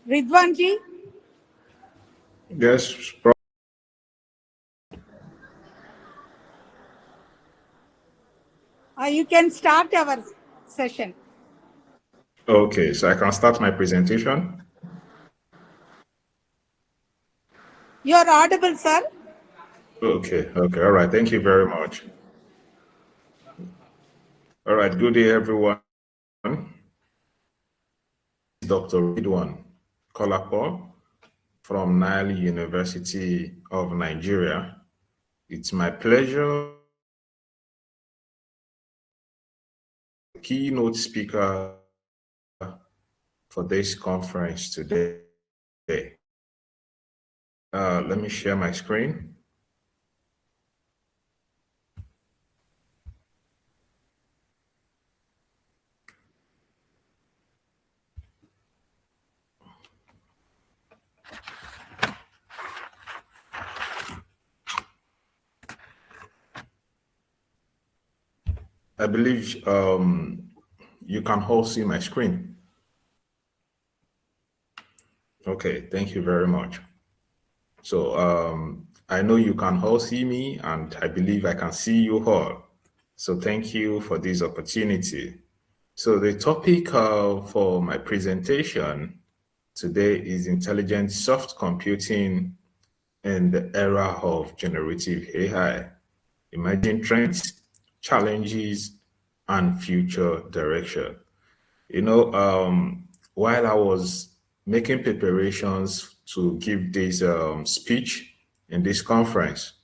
Ridwanji? Yes. You can start our session. Okay, so I can start my presentation. You're audible, sir. Okay, all right. Thank you very much. All right, good day, everyone. Dr. Ridwan Kolapo from Nile University of Nigeria. It's my pleasure keynote speaker for this conference today. Let me share my screen. I believe you can all see my screen. Okay, thank you very much. So I know you can all see me, and I believe I can see you all. So thank you for this opportunity. So the topic for my presentation today is intelligent soft computing in the era of generative AI, emerging trends, challenges, and future direction. You know, while I was making preparations to give this speech in this conference,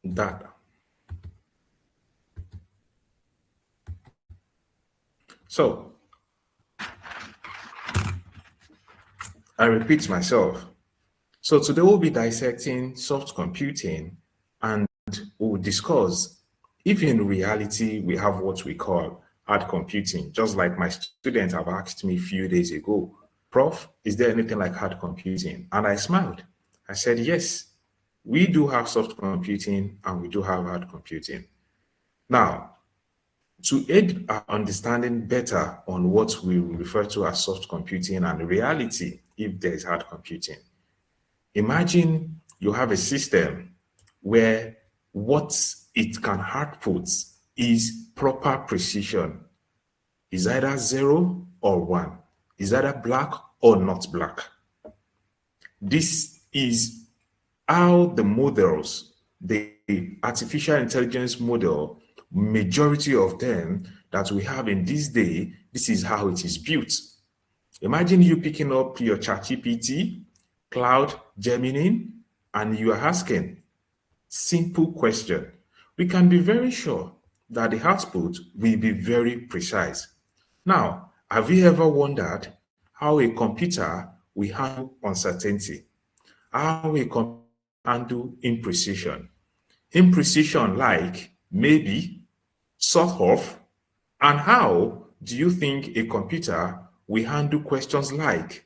Data. So I repeat myself. So today we'll be dissecting soft computing, and we'll discuss if in reality we have what we call hard computing, just like my students have asked me a few days ago, Prof, is there anything like hard computing? And I smiled. I said, yes, we do have soft computing and we do have hard computing. Now, to aid our understanding better on what we refer to as soft computing and reality, if there is hard computing, imagine you have a system where what it can output is proper precision, is either 0 or 1, is either black or not black. This is how the models, the artificial intelligence model, majority of them that we have in this day, this is how it is built. Imagine you picking up your ChatGPT, Cloud, Gemini, and you are asking simple question. We can be very sure that the output will be very precise. Now, have you ever wondered how a computer will handle uncertainty? How a computer handle imprecision? Imprecision like maybe, sort of, and how do you think a computer will handle questions like,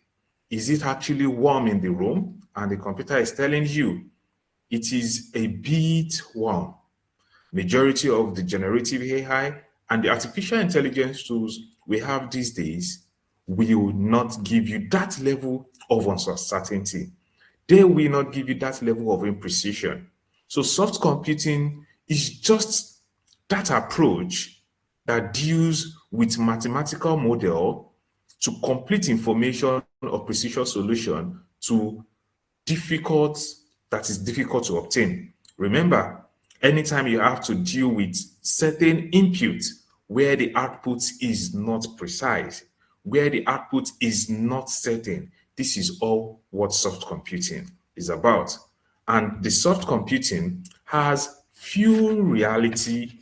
is it actually warm in the room? And the computer is telling you it is a bit warm. Majority of the generative AI and the artificial intelligence tools we have these days will not give you that level of uncertainty. They will not give you that level of imprecision. So soft computing is just that approach that deals with mathematical model to complete information or precision solution to difficult that is difficult to obtain. Remember, anytime you have to deal with certain input where the output is not precise, where the output is not certain, this is all what soft computing is about. And the soft computing has few reality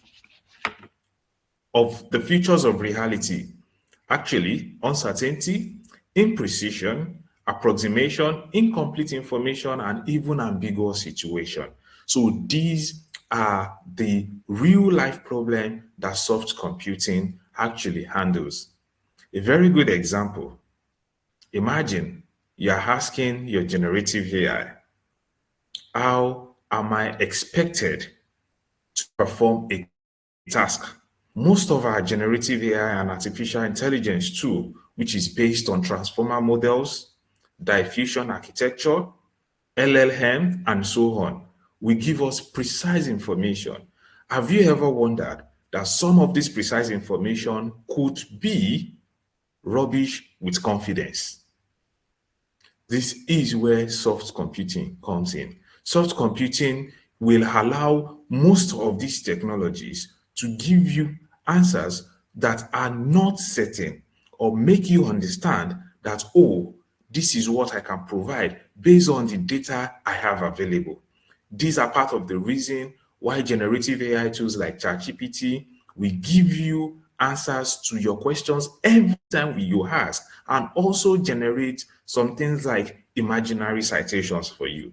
of the features of reality. Actually, uncertainty, imprecision, approximation, incomplete information, and even ambiguous situation. So these are the real life problem that soft computing actually handles. A very good example. Imagine you're asking your generative AI, how am I expected to perform a task? Most of our generative AI and artificial intelligence tool, which is based on transformer models, diffusion architecture, LLM, and so on, will give us precise information. Have you ever wondered that some of this precise information could be rubbish with confidence? This is where soft computing comes in. Soft computing will allow most of these technologies to give you answers that are not certain or make you understand that, oh, this is what I can provide based on the data I have available. These are part of the reason why generative AI tools like ChatGPT will give you answers to your questions every time you ask, and also generate some things like imaginary citations for you.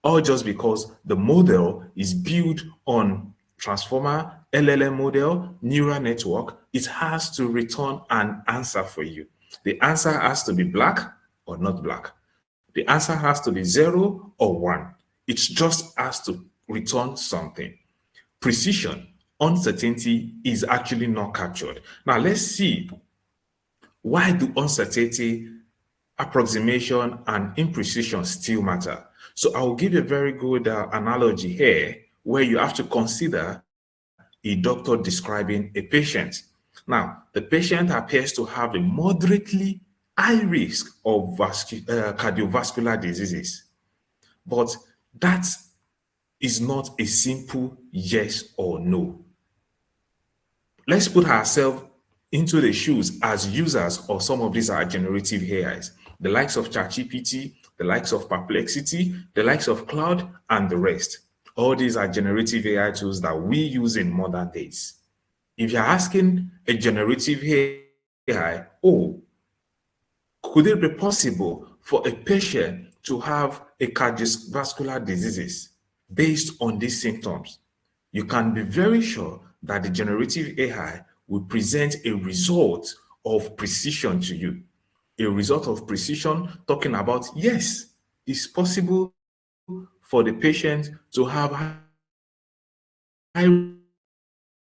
All just because the model is built on transformer, LLM model, neural network, it has to return an answer for you. The answer has to be black or not black. The answer has to be 0 or 1. It just has to return something. Precision, uncertainty is actually not captured. Now let's see, why do uncertainty, approximation, and imprecision still matter? So I'll give a very good analogy here where you have to consider a doctor describing a patient. Now, the patient appears to have a moderately high risk of cardiovascular diseases, but that is not a simple yes or no. Let's put ourselves into the shoes as users of some of these generative AIs. the likes of ChatGPT, the likes of Perplexity, the likes of Cloud, and the rest. All these are generative AI tools that we use in modern days. If you're asking a generative AI, oh, could it be possible for a patient to have a cardiovascular diseases based on these symptoms? You can be very sure that the generative AI will present a result of precision to you. A result of precision talking about, yes, it's possible for the patient to have high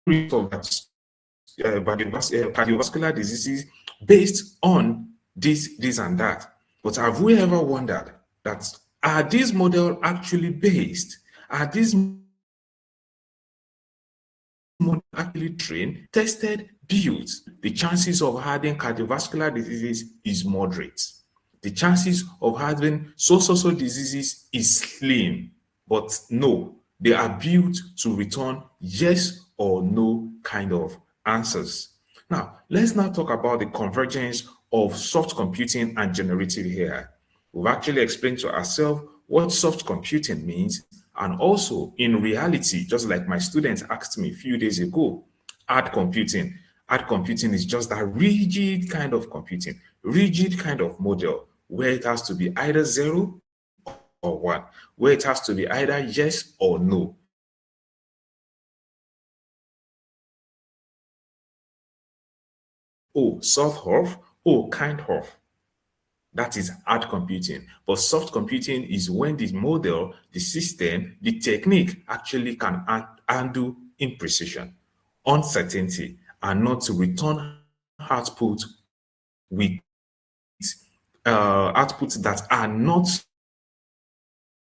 risk of cardiovascular diseases based on this and that. But have we ever wondered that are these models actually based? Are these models actually trained, tested, built? The chances of having cardiovascular diseases is moderate. The chances of having so diseases is slim. But no, they are built to return yes or no kind of answers. Now, let's now talk about the convergence of soft computing and generative AI. We've actually explained to ourselves what soft computing means, and also in reality, just like my students asked me a few days ago, hard computing. Hard computing is just that rigid kind of computing, rigid kind of model where it has to be either 0 or 1, where it has to be either yes or no. Oh, soft half, oh, kind half. That is hard computing. But soft computing is when the model, the system, the technique actually can handle imprecision, uncertainty, and not to return output with outputs that are not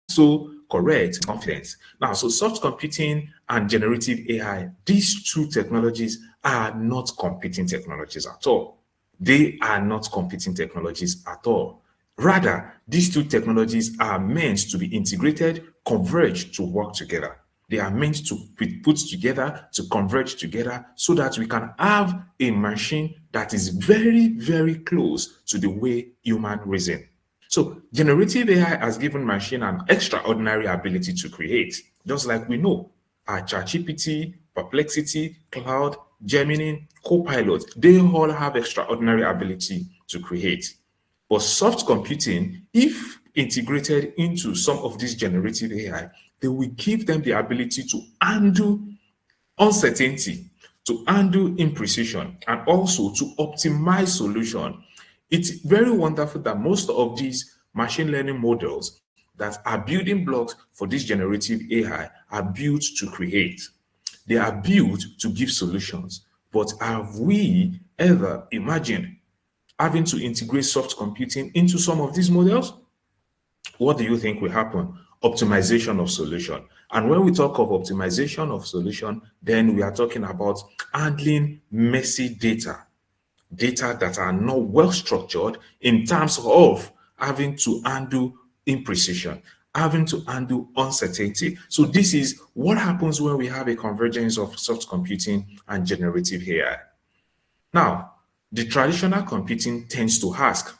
so correct confidence. Now, so soft computing and generative AI, these two technologies are not competing technologies at all. They are not competing technologies at all. Rather, these two technologies are meant to be integrated, converged to work together. They are meant to be put together, to converge together, so that we can have a machine that is very, very close to the way human reason. So generative AI has given machine an extraordinary ability to create, just like we know our ChatGPT, Perplexity, Cloud, Gemini, Copilot, they all have extraordinary ability to create. But soft computing, if integrated into some of these generative AI, they will give them the ability to handle uncertainty, to handle imprecision, and also to optimize solution. It's very wonderful that most of these machine learning models that are building blocks for this generative AI are built to create. They are built to give solutions. But have we ever imagined having to integrate soft computing into some of these models? What do you think will happen? Optimization of solution. And when we talk of optimization of solution, then we are talking about handling messy data, data that are not well structured in terms of having to handle imprecision, having to handle uncertainty. So this is what happens when we have a convergence of soft computing and generative AI. Now, the traditional computing tends to ask,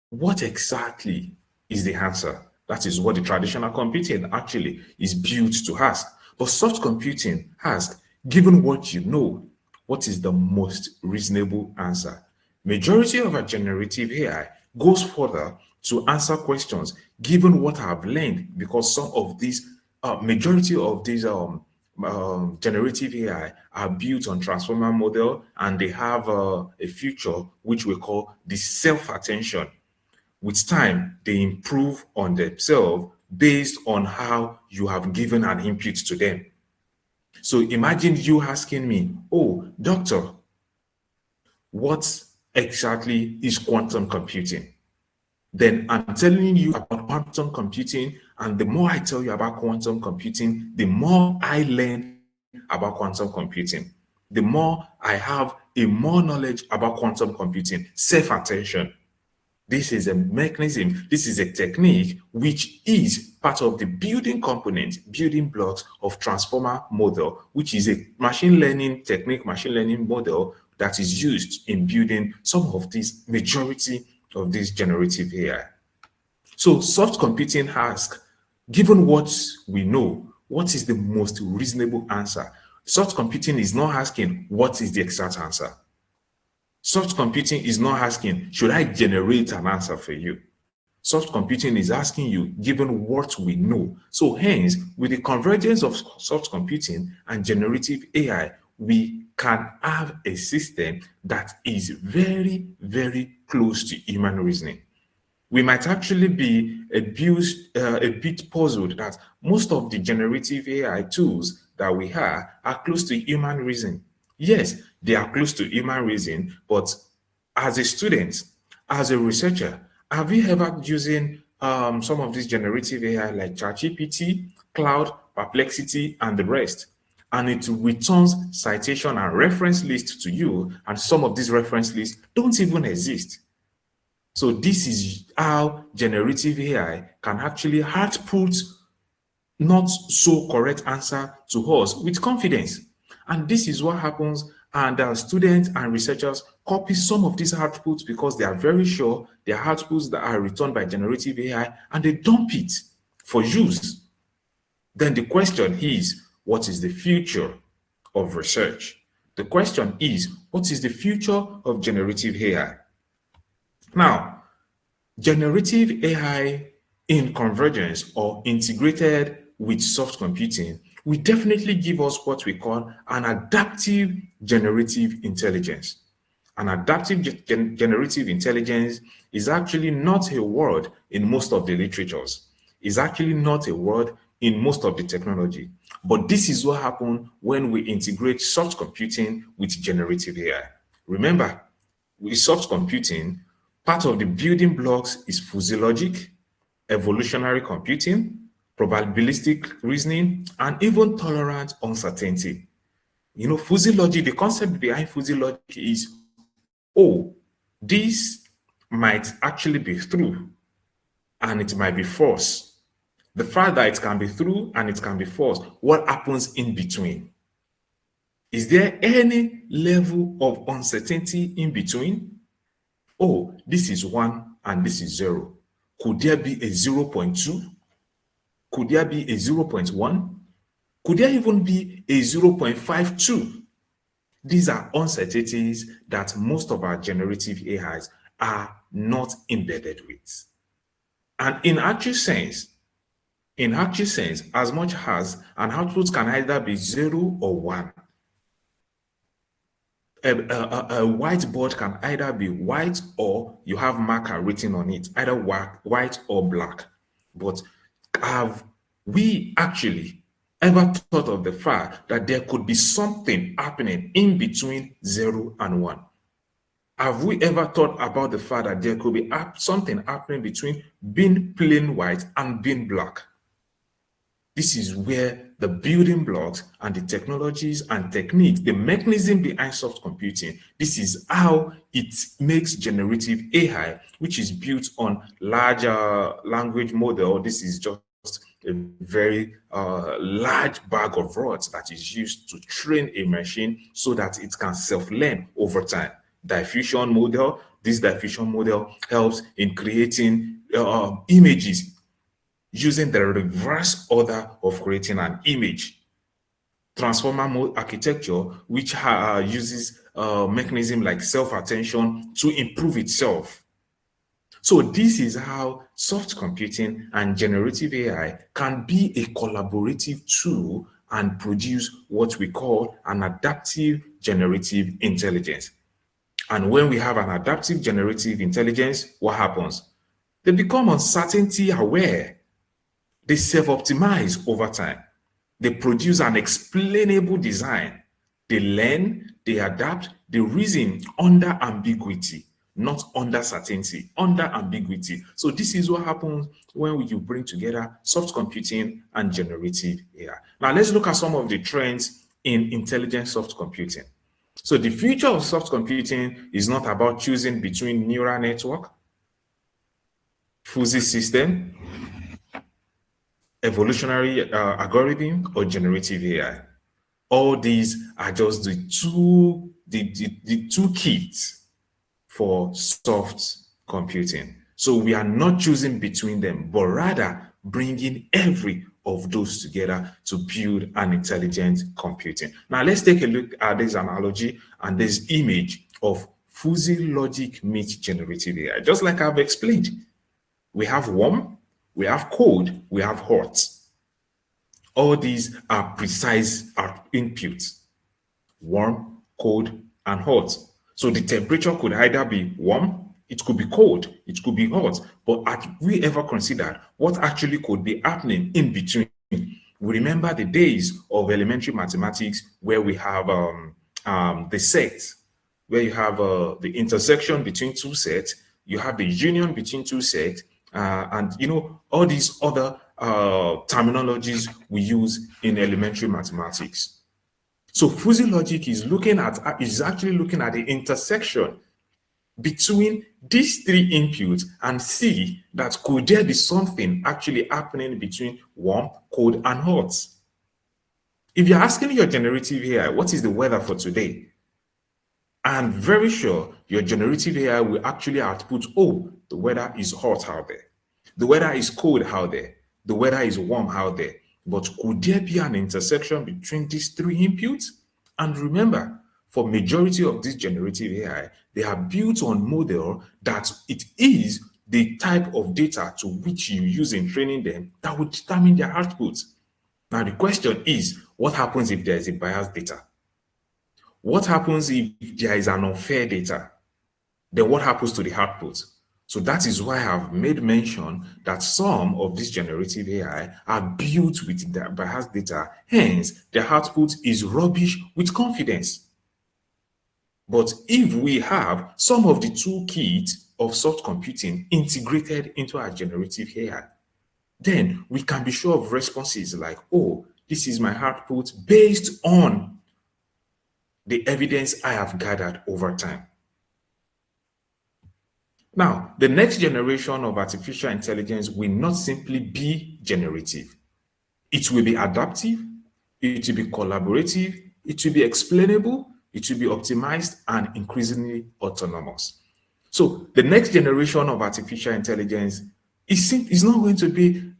what exactly is the answer? That is what the traditional computing actually is built to ask. But soft computing asks, given what you know, what is the most reasonable answer? Majority of our generative AI goes further to answer questions given what I've learned, because some of these, majority of these generative AI are built on transformer model, and they have a feature which we call the self-attention. With time, they improve on themselves based on how you have given an input to them. So imagine you asking me, oh, doctor, what exactly is quantum computing? Then I'm telling you about quantum computing, and the more I tell you about quantum computing, the more I learn about quantum computing. The more I have a more knowledge about quantum computing, self-attention. This is a mechanism, this is a technique which is part of the building component, building blocks of transformer model, which is a machine learning technique, machine learning model that is used in building some of these majority of this generative AI. So soft computing asks, given what we know, what is the most reasonable answer? Soft computing is not asking what is the exact answer. Soft computing is not asking, should I generate an answer for you? Soft computing is asking you, given what we know. So hence, with the convergence of soft computing and generative AI, we can have a system that is very, very close to human reasoning. We might actually be a bit puzzled that most of the generative AI tools that we have are close to human reason. Yes, they are close to human reason, but as a student, as a researcher, have you ever using some of these generative AI like ChatGPT, Cloud, Perplexity, and the rest? And it returns citation and reference list to you, and some of these reference lists don't even exist. So this is how generative AI can actually output not so correct answer to us with confidence. And this is what happens, and students and researchers copy some of these outputs because they are very sure they are outputs that are returned by generative AI, and they dump it for use. Then the question is, what is the future of research? The question is, what is the future of generative AI? Now, generative AI in convergence or integrated with soft computing will definitely give us what we call an adaptive generative intelligence. An adaptive generative intelligence is actually not a word in most of the literatures. It's actually not a word in most of the technology. But this is what happens when we integrate soft computing with generative AI. Remember, with soft computing, part of the building blocks is fuzzy logic, evolutionary computing, probabilistic reasoning, and even tolerant uncertainty. You know, fuzzy logic, the concept behind fuzzy logic is, oh, this might actually be true and it might be false. The fact that it can be true and it can be false, what happens in between? Is there any level of uncertainty in between? Oh, this is 1 and this is 0. Could there be a 0.2? Could there be a 0.1? Could there even be a 0.52? These are uncertainties that most of our generative AIs are not embedded with. And in actual sense, as much as an output can either be 0 or 1, a whiteboard can either be white or you have marker written on it, either white or black. But have we actually ever thought of the fact that there could be something happening in between 0 and 1? Have we ever thought about the fact that there could be something happening between being plain white and being black? This is where the building blocks and the technologies and techniques, the mechanism behind soft computing, this is how it makes generative AI, which is built on larger language model. This is just a very large bag of rods that is used to train a machine so that it can self-learn over time. Diffusion model, this diffusion model helps in creating images using the reverse order of creating an image. Transformer mode architecture, which uses mechanism like self-attention to improve itself. So this is how soft computing and generative AI can be a collaborative tool and produce what we call an adaptive generative intelligence. And when we have an adaptive generative intelligence, what happens? They become uncertainty aware. They self-optimize over time. They produce an explainable design. They learn, they adapt, they reason under ambiguity, not under certainty, under ambiguity. So this is what happens when you bring together soft computing and generative AI. Now let's look at some of the trends in intelligent soft computing. So the future of soft computing is not about choosing between neural network, fuzzy system, evolutionary algorithm, or generative AI. All these are just the two kits for soft computing. So we are not choosing between them, but rather bringing every of those together to build an intelligent computing. Now let's take a look at this analogy and this image of fuzzy logic meets generative AI. Just like I've explained, we have warm, we have cold, we have hot. All these are precise inputs: warm, cold, and hot. So the temperature could either be warm, it could be cold, it could be hot. But have we ever considered what actually could be happening in between? We remember the days of elementary mathematics where we have the sets, where you have the intersection between two sets, you have the union between two sets, and all these other terminologies we use in elementary mathematics. So fuzzy logic is actually looking at the intersection between these three inputs and see that could there be something actually happening between warm, cold, and hot. If you're asking your generative AI, what is the weather for today? I'm very sure your generative AI will actually output, oh, the weather is hot out there. The weather is cold out there. The weather is warm out there. But could there be an intersection between these three inputs? And remember, for majority of this generative AI, they are built on model that it is the type of data to which you use in training them that will determine their output. Now, the question is, what happens if there is a biased data? What happens if there is an unfair data? Then what happens to the output? So that is why I've made mention that some of this generative AI are built with the biased data. Hence, the output is rubbish with confidence. But if we have some of the toolkits of soft computing integrated into our generative AI, then we can be sure of responses like, oh, this is my output based on the evidence I have gathered over time. Now, the next generation of artificial intelligence will not simply be generative. It will be adaptive, it will be collaborative, it will be explainable, it will be optimized, and increasingly autonomous. So the next generation of artificial intelligence is not going to be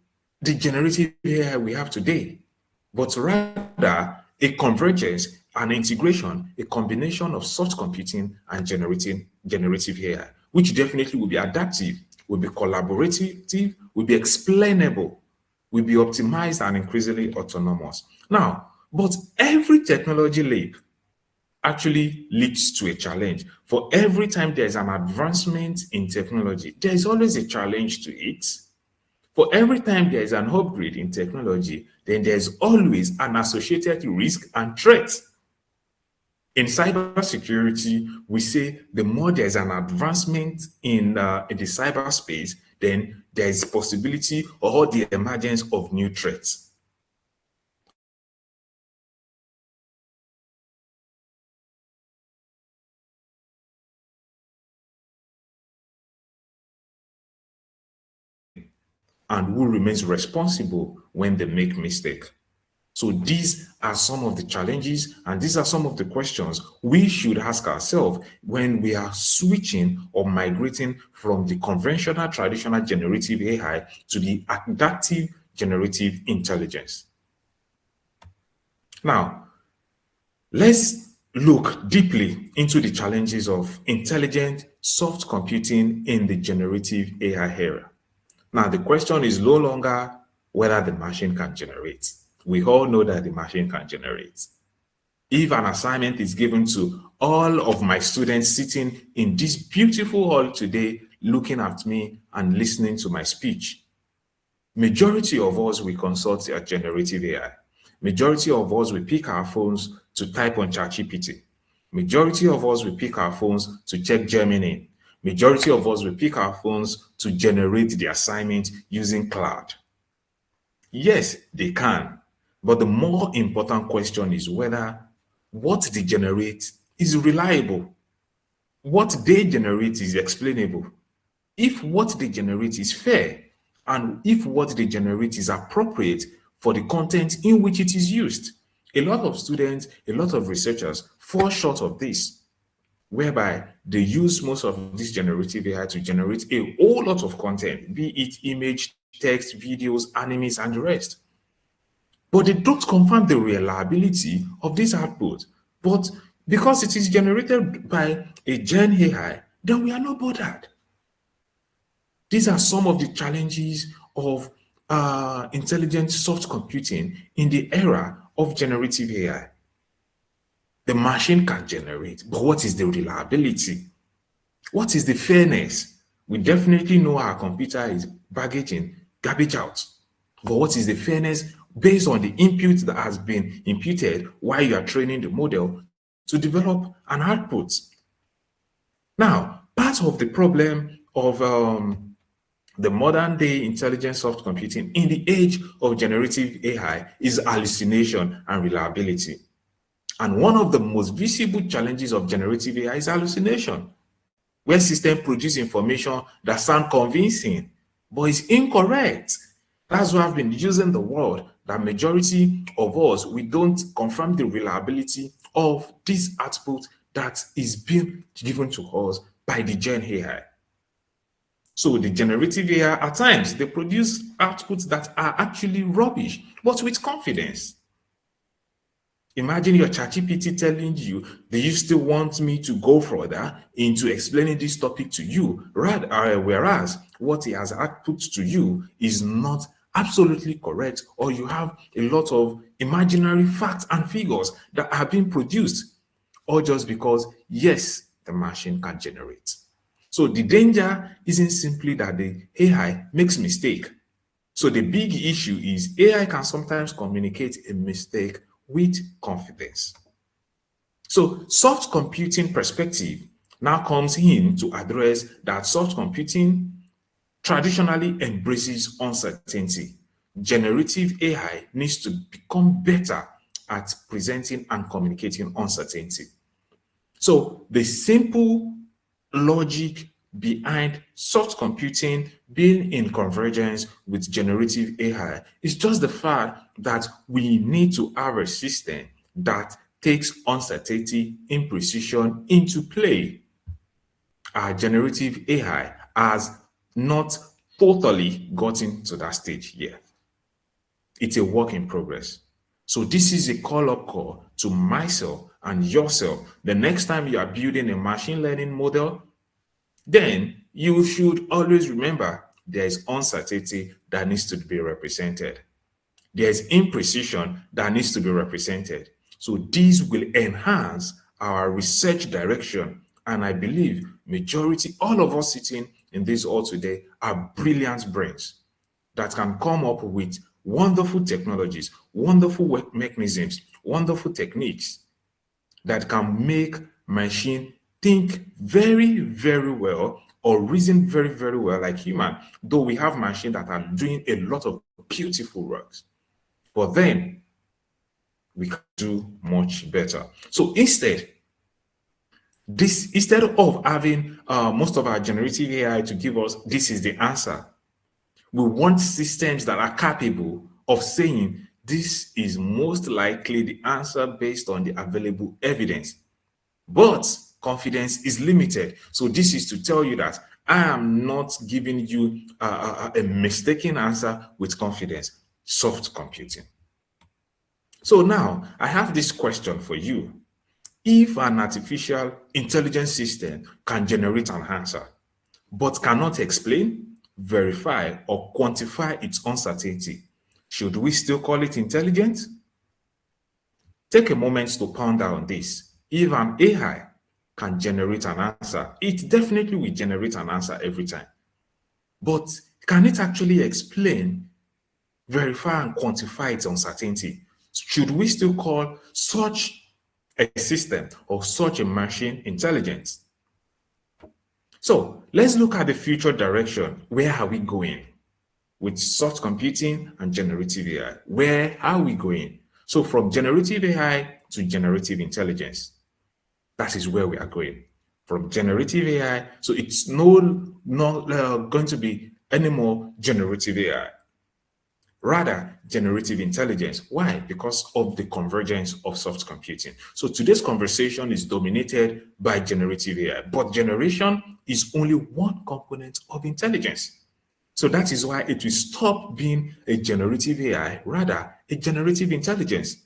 the generative AI we have today, but rather a convergence, an integration, a combination of soft computing and generative AI, which definitely will be adaptive, will be collaborative, will be explainable, will be optimized, and increasingly autonomous. Now, but every technology leap actually leads to a challenge. For every time there's an advancement in technology, there's always a challenge to it. For every time there is an upgrade in technology, then there's always an associated risk and threat. In cybersecurity, we say the more there's an advancement in the cyberspace, then there is possibility or the emergence of new threats. And who remains responsible when they make mistake. So these are some of the challenges and these are some of the questions we should ask ourselves when we are switching or migrating from the conventional traditional generative AI to the adaptive generative intelligence. Now, let's look deeply into the challenges of intelligent soft computing in the generative AI era. Now, the question is no longer whether the machine can generate. We all know that the machine can generate. If an assignment is given to all of my students sitting in this beautiful hall today, looking at me and listening to my speech, majority of us will consult a generative AI. Majority of us will pick our phones to type on ChatGPT. Majority of us will pick our phones to check Gemini. Majority of us will pick our phones to generate the assignment using cloud. Yes, they can. But the more important question is whether what they generate is reliable. What they generate is explainable. If what they generate is fair, and if what they generate is appropriate for the content in which it is used. A lot of students, a lot of researchers fall short of this. whereby they use most of this generative AI to generate a whole lot of content, be it image, text, videos, animes, and the rest. But they don't confirm the reliability of this output. But because it is generated by a Gen AI, then we are not bothered. These are some of the challenges of intelligent soft computing in the era of generative AI. The machine can generate, but what is the reliability? What is the fairness? We definitely know our computer is baggage in, garbage out. But what is the fairness based on the input that has been imputed while you are training the model to develop an output? Now, part of the problem of the modern day intelligent soft computing in the age of generative AI is hallucination and reliability. And one of the most visible challenges of generative AI is hallucination, where systems produce information that sound convincing, but is incorrect. That's why I've been using the word that majority of us, we don't confirm the reliability of this output that is being given to us by the Gen AI. So the generative AI, at times, they produce outputs that are actually rubbish, but with confidence. Imagine your ChatGPT telling you, do you still want me to go further into explaining this topic to you? Whereas what he has output to you is not absolutely correct, or you have a lot of imaginary facts and figures that are being produced, or just because, yes, the machine can generate. So the danger isn't simply that the AI makes mistake. So the big issue is AI can sometimes communicate a mistake with confidence. So soft computing perspective now comes in to address that soft computing traditionally embraces uncertainty. Generative AI needs to become better at presenting and communicating uncertainty. So the simple logic behind soft computing being in convergence with generative AI is just the fact that we need to have a system that takes uncertainty, imprecision into play. Our generative AI has not totally gotten to that stage yet. It's a work in progress. So this is a call-up call to myself and yourself. The next time you are building a machine learning model, then you should always remember there is uncertainty that needs to be represented. There is imprecision that needs to be represented. So these will enhance our research direction. And I believe majority, all of us sitting in this hall today are brilliant brains that can come up with wonderful technologies, wonderful work mechanisms, wonderful techniques that can make machine think very, very well or reason very, very well like human, though we have machines that are doing a lot of beautiful works. But then we can do much better. So instead of having most of our generative AI to give us, this is the answer, we want systems that are capable of saying this is most likely the answer based on the available evidence. But confidence is limited. So this is to tell you that I am not giving you a mistaken answer with confidence. Soft computing. So now I have this question for you. If an artificial intelligence system can generate an answer, but cannot explain, verify, or quantify its uncertainty, should we still call it intelligent? Take a moment to ponder on this. If an AI can generate an answer, it definitely will generate an answer every time. But can it actually explain, verify, and quantify its uncertainty? Should we still call such a system or such a machine intelligent? So let's look at the future direction. Where are we going with soft computing and generative AI? Where are we going? So from generative AI to generative intelligence, that is where we are going. From generative AI, so it's not going to be any more generative AI. rather generative intelligence. Why? Because of the convergence of soft computing. So today's conversation is dominated by generative AI, but generation is only one component of intelligence. So that is why it will stop being a generative AI, rather a generative intelligence,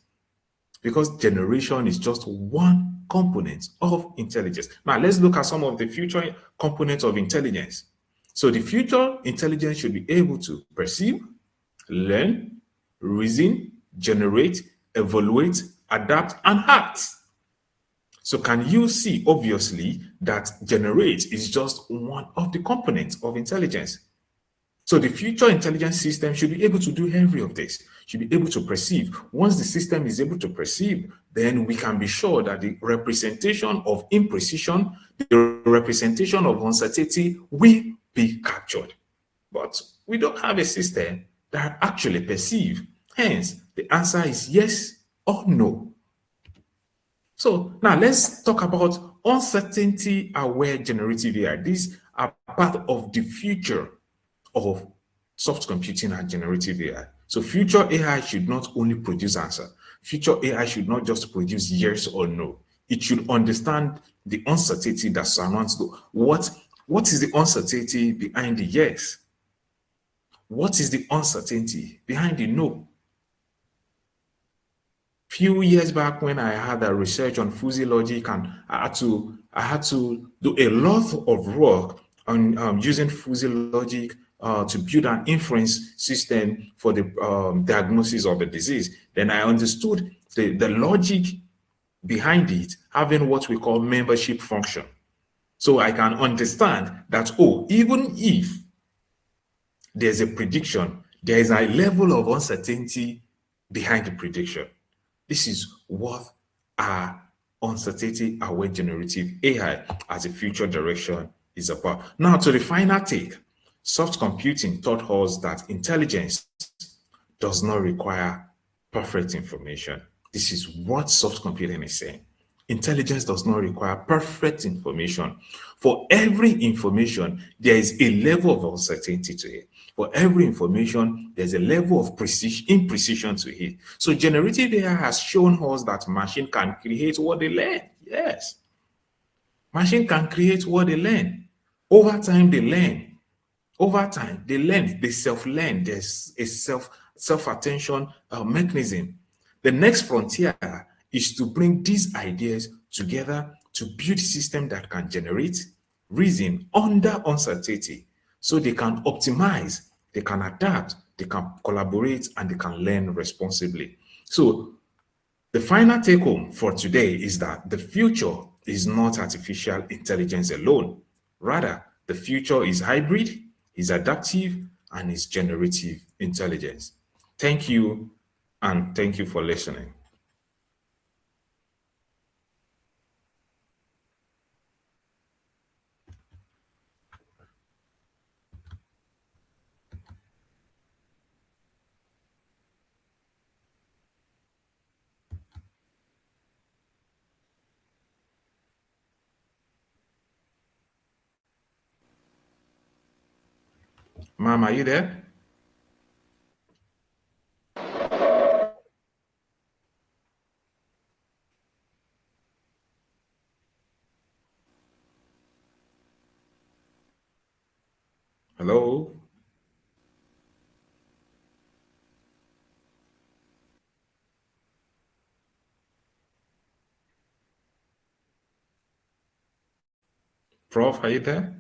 because generation is just one component of intelligence. Now, let's look at some of the future components of intelligence. So the future intelligence should be able to perceive, learn, reason, generate, evaluate, adapt, and act. So can you see obviously that generate is just one of the components of intelligence? So the future intelligence system should be able to do every of this, should be able to perceive. Once the system is able to perceive, then we can be sure that the representation of imprecision, the representation of uncertainty will be captured. But we don't have a system that actually perceive. Hence, the answer is yes or no. So now let's talk about uncertainty aware generative AI. These are part of the future of soft computing and generative AI. So future AI should not only produce answer. Future AI should not just produce yes or no. It should understand the uncertainty that surrounds what is the uncertainty behind the yes? What is the uncertainty behind the no? Few years back when I had a research on fuzzy logic, and I had to do a lot of work on using fuzzy logic to build an inference system for the diagnosis of a disease. Then I understood the logic behind it having what we call membership function. So I can understand that, oh, even if there's a prediction, there is a level of uncertainty behind the prediction. This is what our uncertainty aware generative AI as a future direction is about. Now, to the final take, soft computing taught us that intelligence does not require perfect information. This is what soft computing is saying. Intelligence does not require perfect information. For every information, there is a level of uncertainty to it. For every information, there's a level of imprecision to it. So generative AI has shown us that machine can create what they learn. Yes. Machine can create what they learn. Over time, they learn. Over time, they learn, they self-learn. There's a self-attention mechanism. The next frontier is to bring these ideas together to build a system that can generate reason under uncertainty, so they can optimize, they can adapt, they can collaborate, and they can learn responsibly. So the final take home for today is that the future is not artificial intelligence alone. Rather, the future is hybrid, is adaptive, and is generative intelligence. Thank you, and thank you for listening. Ma'am, are you there? Hello? Prof, are you there?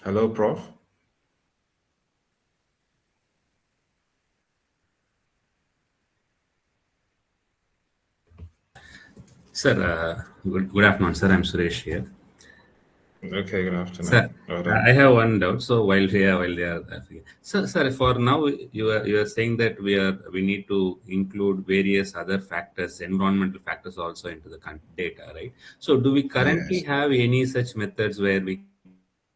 Hello, Prof? Sir, good afternoon, sir. I'm Suresh here. Okay, good Sir, afternoon. Well done. I have one doubt. So while they are asking, so sir, for now you are saying that we need to include various other factors, environmental factors also into the data, right? So do we currently Yes. have any such methods where we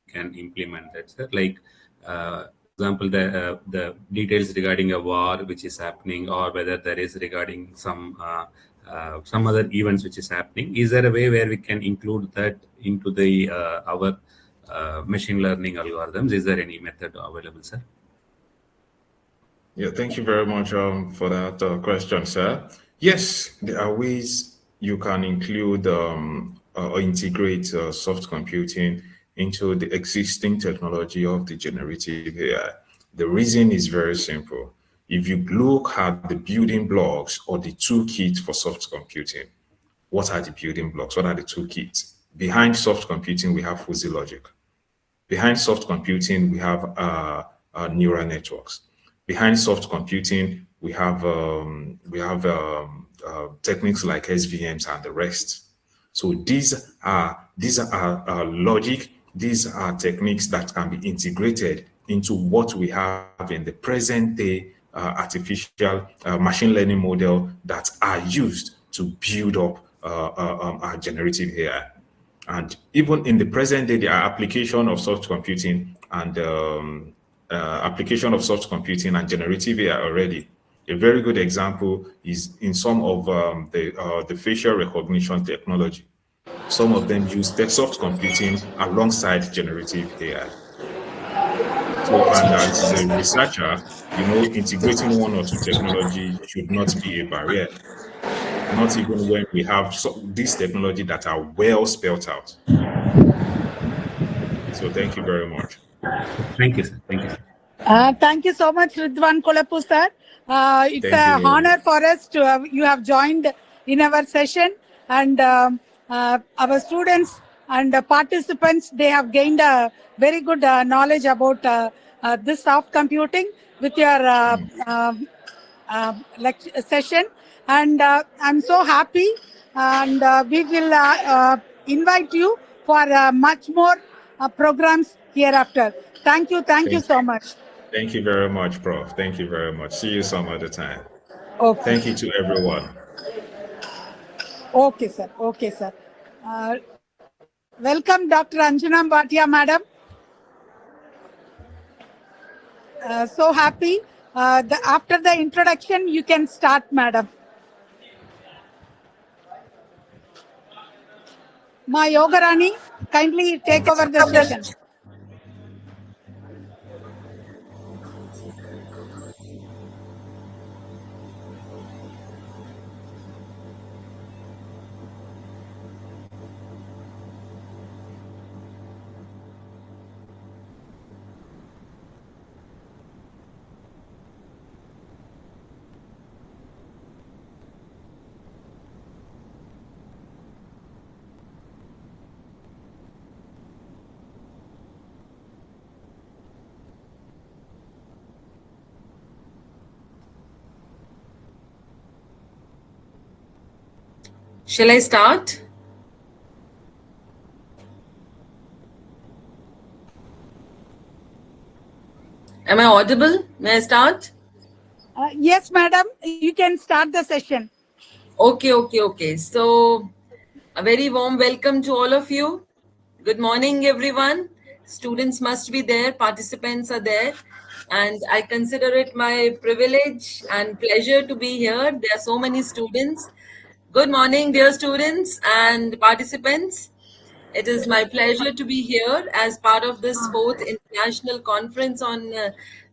can implement that, sir? Like, for example, the details regarding a war which is happening, or whether there is regarding some other events which is happening. Is there a way where we can include that into the our machine learning algorithms? Is there any method available, sir? Yeah, thank you very much for that question, sir. Yes, there are ways you can include or integrate soft computing into the existing technology of the generative AI. The reason is very simple. If you look at the building blocks or the toolkit for soft computing, what are the building blocks? What are the toolkits? Behind soft computing, we have fuzzy logic. Behind soft computing, we have neural networks. Behind soft computing, we have techniques like SVMs and the rest. So these are logic. These are techniques that can be integrated into what we have in the present day artificial machine learning model that are used to build up our generative AI. And even in the present day, there are application of soft computing and generative AI already. A very good example is in some of the facial recognition technology. Some of them use tech soft computing alongside generative AI. So, and as a researcher, integrating one or two technology should not be a barrier, not even when we have these technology that are well spelled out. So thank you very much. Thank you, sir. Thank you, sir. Thank you so much, Ridwan Kolapu, sir. It's Thank an you. honor for us to have you have joined in our session, and our students and participants, they have gained a very good knowledge about this soft computing with your session, and I'm so happy, and we will invite you for much more programs hereafter. Thank you Thank, so much. thank you very much, Prof. Thank you very much. See you some other time. Okay, Thank you to everyone. okay, sir. Okay, sir. Welcome, Dr. Anjana Bhatia, madam. So happy. After the introduction, you can start, madam. Ma Yogarani, kindly take over the session. Shall I start? Am I audible? May I start? Yes, madam, you can start the session. Okay. So, a very warm welcome to all of you. Good morning, everyone. Students must be there, participants are there, and I consider it my privilege and pleasure to be here. There are so many students. Good morning, dear students and participants. It is my pleasure to be here as part of this fourth international conference on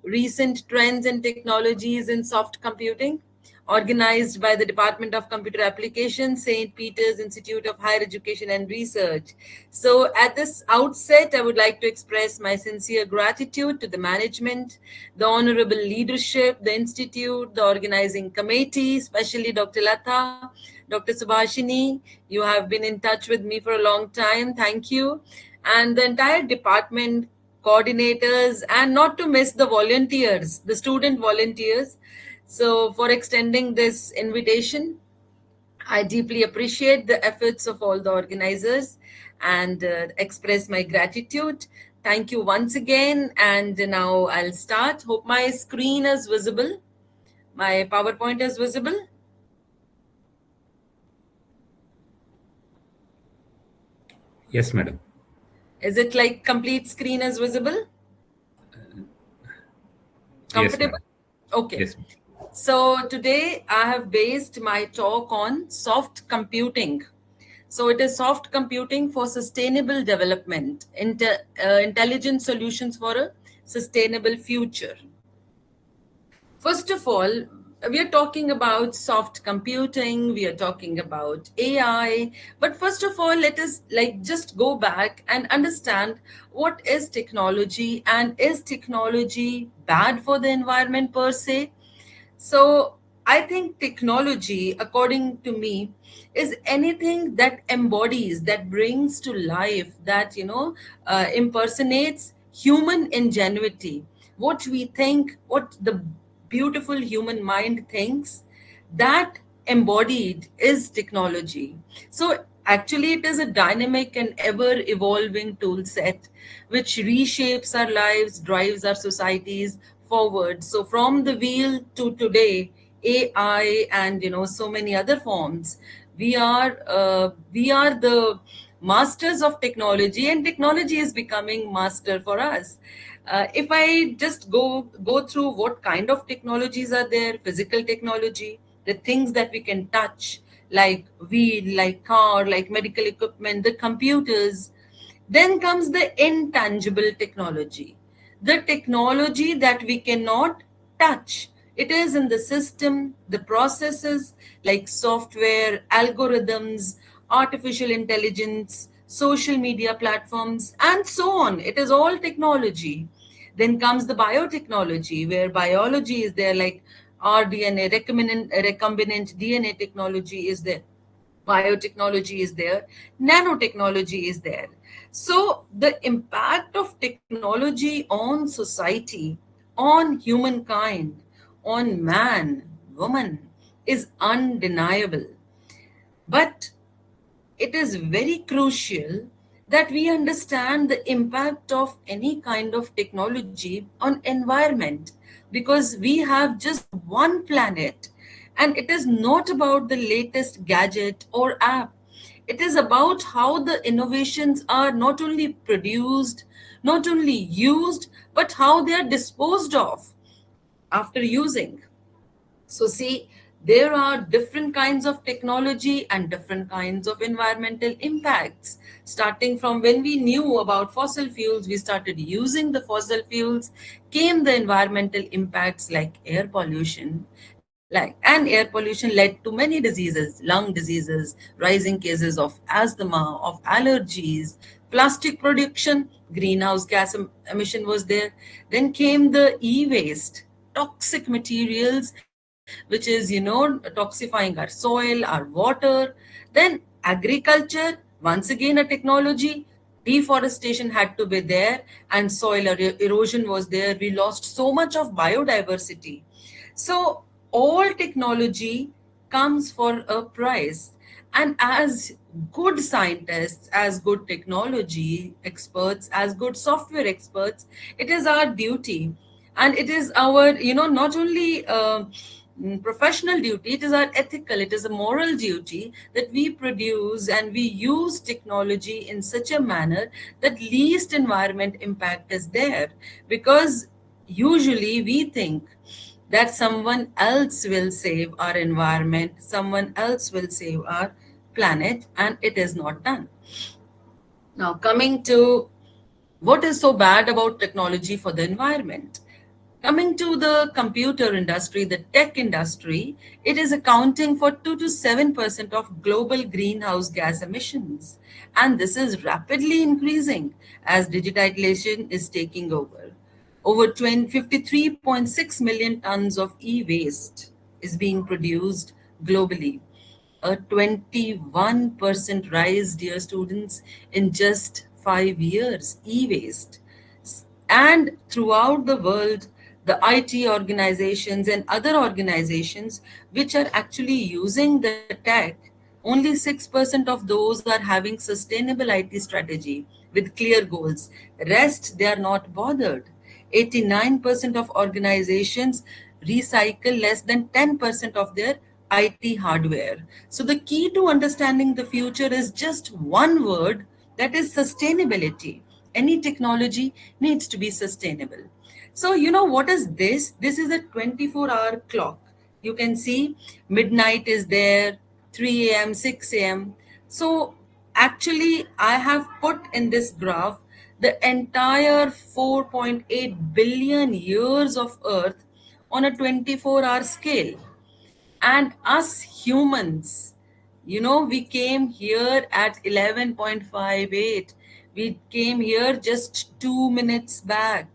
recent trends and technologies in soft computing, organized by the Department of Computer Applications, St. Peter's Institute of Higher Education and Research. So, at this outset, I would like to express my sincere gratitude to the management, the honorable leadership, the institute, the organizing committee, especially Dr. Lata, Dr. Subhashini. You have been in touch with me for a long time. Thank you. And the entire department, coordinators, and not to miss the volunteers, the student volunteers. So, for extending this invitation, I deeply appreciate the efforts of all the organizers. and express my gratitude. Thank you once again. And now I'll start. Hope my screen is visible. My PowerPoint is visible. Yes, madam. Is it like complete screen is visible? Yes, Comfortable? madam. Okay. Yes. So today I have based my talk on soft computing. So it is soft computing for sustainable development, intelligent solutions for a sustainable future. First of all, we are talking about soft computing, we are talking about AI, but first of all, let us like just go back and understand what is technology, and is technology bad for the environment per se? So I think technology, according to me, is anything that embodies, that brings to life, that impersonates human ingenuity. What we think, what the beautiful human mind thinks, that embodied is technology. So actually, it is a dynamic and ever evolving tool set which reshapes our lives, drives our societies forward. So from the wheel to today, AI and so many other forms, we are the masters of technology, and technology is becoming master for us. If I just go through what kind of technologies are there: physical technology, the things that we can touch, like wheel, like car, like medical equipment, the computers. Then comes the intangible technology, the technology that we cannot touch. It is in the system, the processes like software, algorithms, artificial intelligence, social media platforms, and so on. It is all technology. Then comes the biotechnology, where biology is there, like rDNA, recombinant DNA technology is there, biotechnology is there, nanotechnology is there. So the impact of technology on society, on humankind, on man, woman, is undeniable. But it is very crucial that we understand the impact of any kind of technology on environment, because we have just one planet, and it is not about the latest gadget or app. It is about how the innovations are not only produced, not only used, but how they are disposed of after using. So, see, there are different kinds of technology and different kinds of environmental impacts. Starting from when we knew about fossil fuels, we started using the fossil fuels, came the environmental impacts like air pollution. And air pollution led to many diseases, lung diseases, rising cases of asthma, of allergies, plastic production, greenhouse gas emission was there. Then came the e-waste, toxic materials, which is toxifying our soil, our water. Then agriculture, once again a technology. Deforestation had to be there, and soil erosion was there. We lost so much of biodiversity. So all technology comes for a price. And as good scientists, as good technology experts, as good software experts, it is our duty, and it is our not only professional duty, it is our ethical, it is a moral duty, that we produce and we use technology in such a manner that least environment impact is there. Because usually we think that someone else will save our environment, someone else will save our planet, and it is not done. Now, coming to what is so bad about technology for the environment? Coming to the computer industry, the tech industry, it is accounting for 2 to 7% of global greenhouse gas emissions. And this is rapidly increasing as digitalization is taking over. Over 53.6 million tons of e-waste is being produced globally, a 21% rise, dear students, in just 5 years. E-waste. And throughout the world, the IT organizations and other organizations which are actually using the tech, Only 6% of those are having sustainable IT strategy with clear goals. Rest, they are not bothered. 89% of organizations recycle less than 10% of their IT hardware. So the key to understanding the future is just one word, that is sustainability. Any technology needs to be sustainable. So, you know what is this? This is a 24-hour clock. You can see midnight is there, 3 a.m., 6 a.m. So, actually, I have put in this graph the entire 4.8 billion years of Earth on a 24-hour scale. And us humans, we came here at 11.58. We came here just 2 minutes back.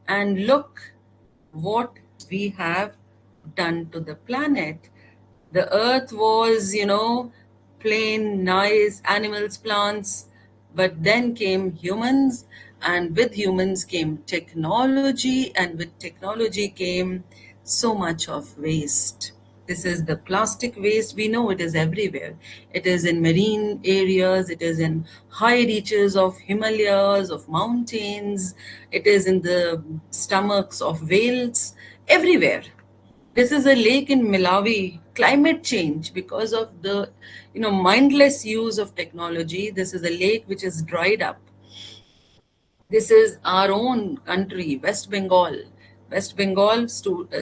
And look what we have done to the planet. The earth was, plain, nice, animals, plants, but then came humans, and with humans came technology, and with technology came so much of waste. This is the plastic waste. We know it is everywhere. It is in marine areas, it is in high reaches of Himalayas, of mountains, it is in the stomachs of whales, everywhere. This is a lake in Malawi. Climate change, because of the mindless use of technology, this is a lake which is dried up. This is our own country, West Bengal. West Bengal,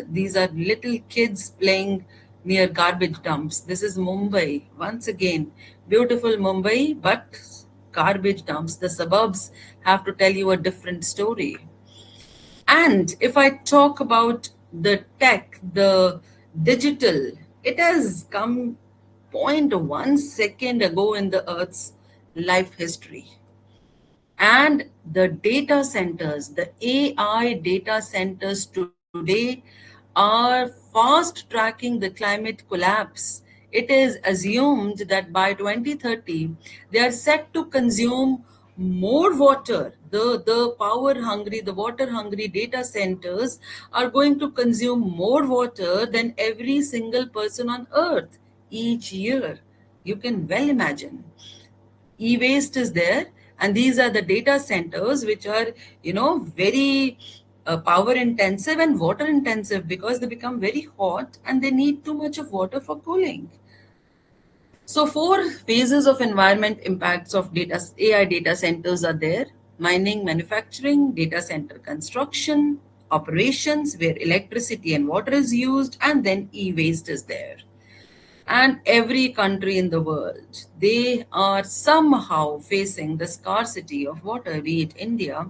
these are little kids playing near garbage dumps. This is Mumbai. Once again, beautiful Mumbai, but garbage dumps. The suburbs have to tell you a different story. And if I talk about the tech, the digital, it has come 0.1 second ago in the Earth's life history. And the data centers, the AI data centers today are fast tracking the climate collapse. It is assumed that by 2030, they are set to consume more water. The power hungry, the water hungry data centers are going to consume more water than every single person on earth each year. You can well imagine. E-waste is there, and these are the data centers which are very power intensive and water intensive, because they become very hot and they need too much of water for cooling. So 4 phases of environment impacts of AI data centers are there: mining, manufacturing, data center construction, operations where electricity and water is used, and then e-waste is there. And every country in the world, they are somehow facing the scarcity of water, be it India,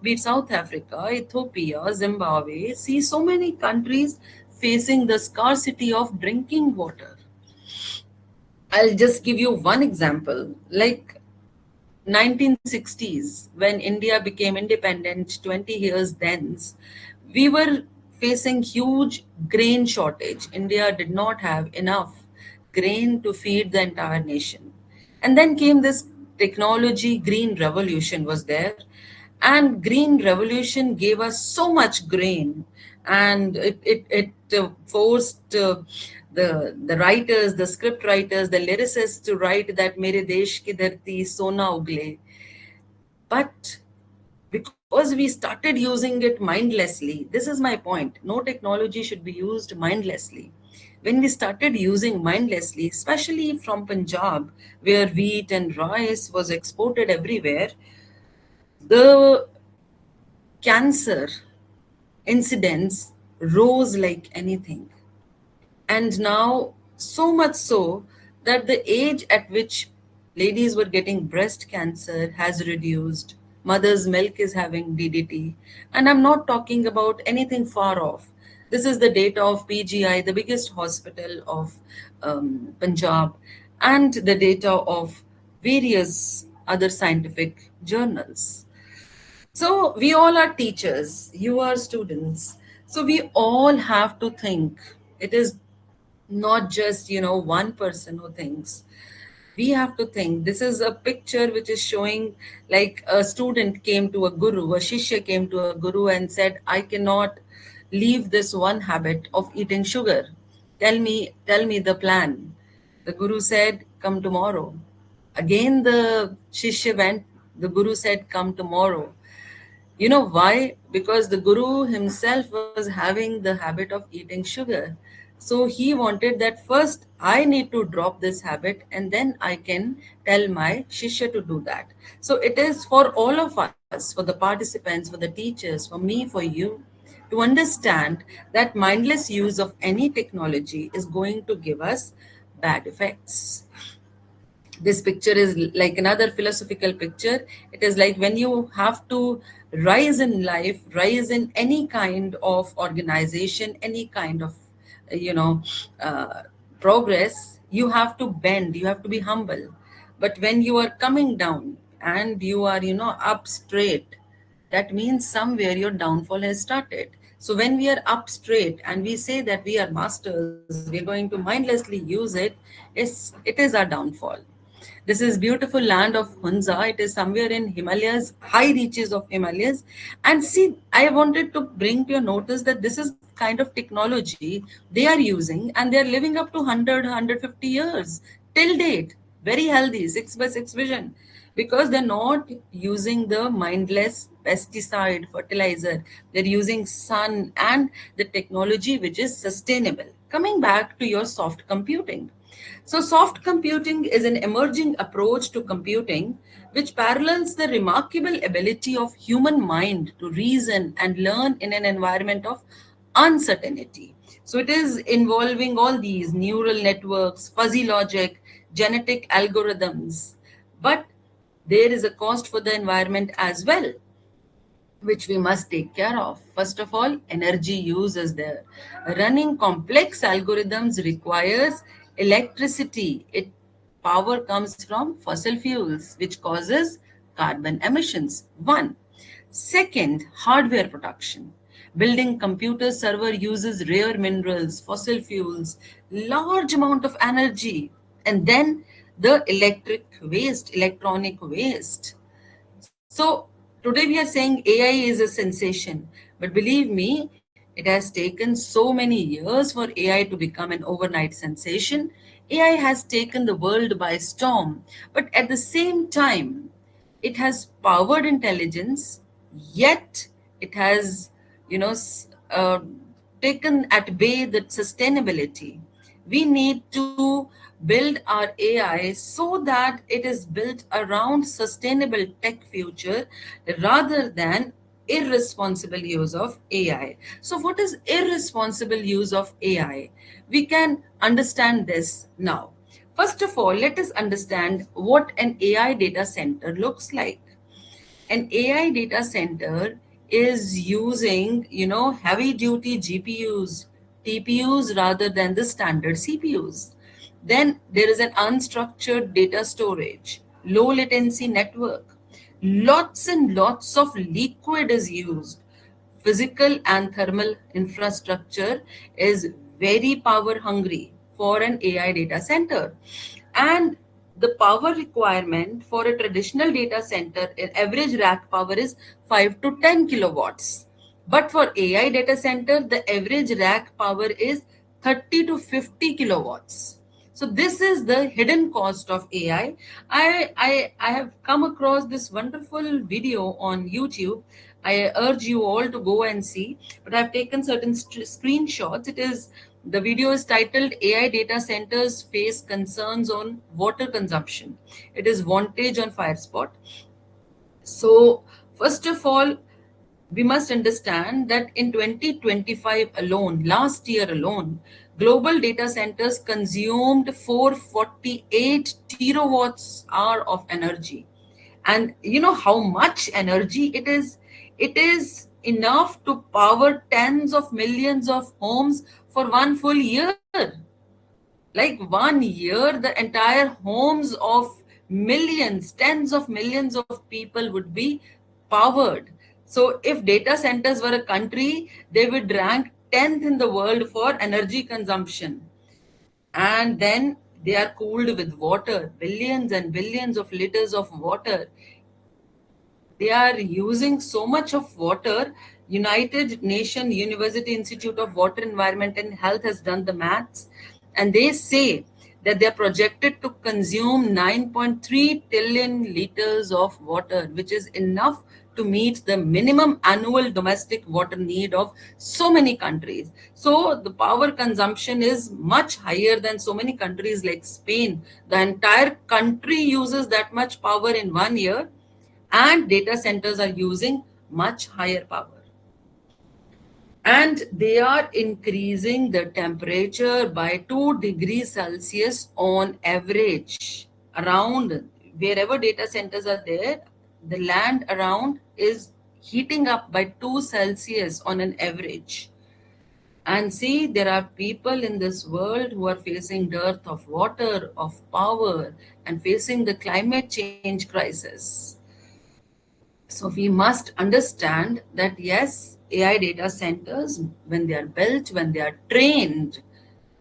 be it South Africa, Ethiopia, Zimbabwe. See, so many countries facing the scarcity of drinking water. I'll just give you one example. Like 1960s, when India became independent, 20 years thence, we were facing huge grain shortage. India did not have enough grain to feed the entire nation. And then came this technology, green revolution was there. And green revolution gave us so much grain, and it forced the writers, the script writers, the lyricists to write that mere desh ki dharti sona ugle. But because we started using it mindlessly, this is my point. No technology should be used mindlessly. When we started using mindlessly, especially from Punjab, where wheat and rice was exported everywhere, the cancer incidence rose like anything. And now, so much so that the age at which ladies were getting breast cancer has reduced. Mother's milk is having DDT. And I'm not talking about anything far off. This is the data of PGI, the biggest hospital of Punjab, and the data of various other scientific journals. So we all are teachers, you are students. So we all have to think. It is not just, one person who thinks. We have to think. This is a picture which is showing like a student came to a guru, a shishya came to a guru and said, I cannot leave this one habit of eating sugar. Tell me the plan. The guru said, come tomorrow. Again, the Shishya went, the Guru said, come tomorrow. You know why? Because the Guru himself was having the habit of eating sugar. So he wanted that first I need to drop this habit and then I can tell my Shishya to do that. So it is for all of us, for the participants, for the teachers, for me, for you, to understand that mindless use of any technology is going to give us bad effects. This picture is like another philosophical picture. It is like when you have to rise in life, rise in any kind of organization, any kind of you know uh, progress, you have to bend, you have to be humble. But when you are coming down and you are up straight, that means somewhere your downfall has started. So when we are up straight and we say that we are masters, we are going to mindlessly use it, it is our downfall. This is beautiful land of Hunza. It is somewhere in Himalayas, high reaches of Himalayas. And see, I wanted to bring to your notice that this is kind of technology they are using, and they are living up to 100, years till date. Very healthy, 6 by 6 vision, because they're not using the mindless pesticide fertilizer. They're using sun and the technology which is sustainable. Coming back to your soft computing. So, soft computing is an emerging approach to computing which parallels the remarkable ability of human mind to reason and learn in an environment of uncertainty. So, it is involving all these neural networks, fuzzy logic, genetic algorithms. But there is a cost for the environment as well, which we must take care of. First of all, energy use is there. Running complex algorithms requires electricity. Power comes from fossil fuels, which causes carbon emissions. One. Second, hardware production. Building computer server uses rare minerals, fossil fuels, large amount of energy, and then the electronic waste. So today we are saying AI is a sensation, but believe me, it has taken so many years for AI to become an overnight sensation. AI has taken the world by storm, but at the same time, it has powered intelligence, yet it has, you know, taken at bay the sustainability. We need to build our AI so that it is built around sustainable tech future rather than irresponsible use of AI. So what is irresponsible use of AI? We can understand this now. First of all, let us understand what an AI data center looks like. An AI data center is using, heavy duty GPUs, TPUs rather than the standard CPUs. Then there is an unstructured data storage, low latency network. Lots and lots of liquid is used. Physical and thermal infrastructure is very power hungry for an AI data center. And the power requirement for a traditional data center, an average rack power is 5 to 10 kilowatts. But for AI data center, the average rack power is 30 to 50 kilowatts. So this is the hidden cost of AI. I have come across this wonderful video on YouTube. I urge you all to go and see, but I've taken certain screenshots. The video is titled AI data centers face concerns on water consumption. It is Vantage on Firespot. So first of all, we must understand that in 2025 alone, last year alone, global data centers consumed 448 terawatts hour of energy. And you know how much energy it is? It is enough to power tens of millions of homes for one full year. Like 1 year, the entire homes of millions, tens of millions of people would be powered. So if data centers were a country, they would rank 10th in the world for energy consumption. And then they are cooled with water, billions and billions of liters of water. They are using so much of water. United Nations University Institute of Water, Environment and Health has done the maths, and they say that they're projected to consume 9.3 trillion liters of water, which is enough to meet the minimum annual domestic water need of so many countries. So the power consumption is much higher than so many countries like Spain. The entire country uses that much power in 1 year, and data centers are using much higher power. And they are increasing the temperature by 2 degrees Celsius on average around wherever data centers are there. The land around is heating up by 2 Celsius on an average. And see, there are people in this world who are facing dearth of water, of power, and facing the climate change crisis. So we must understand that yes, AI data centers, when they are built, when they are trained,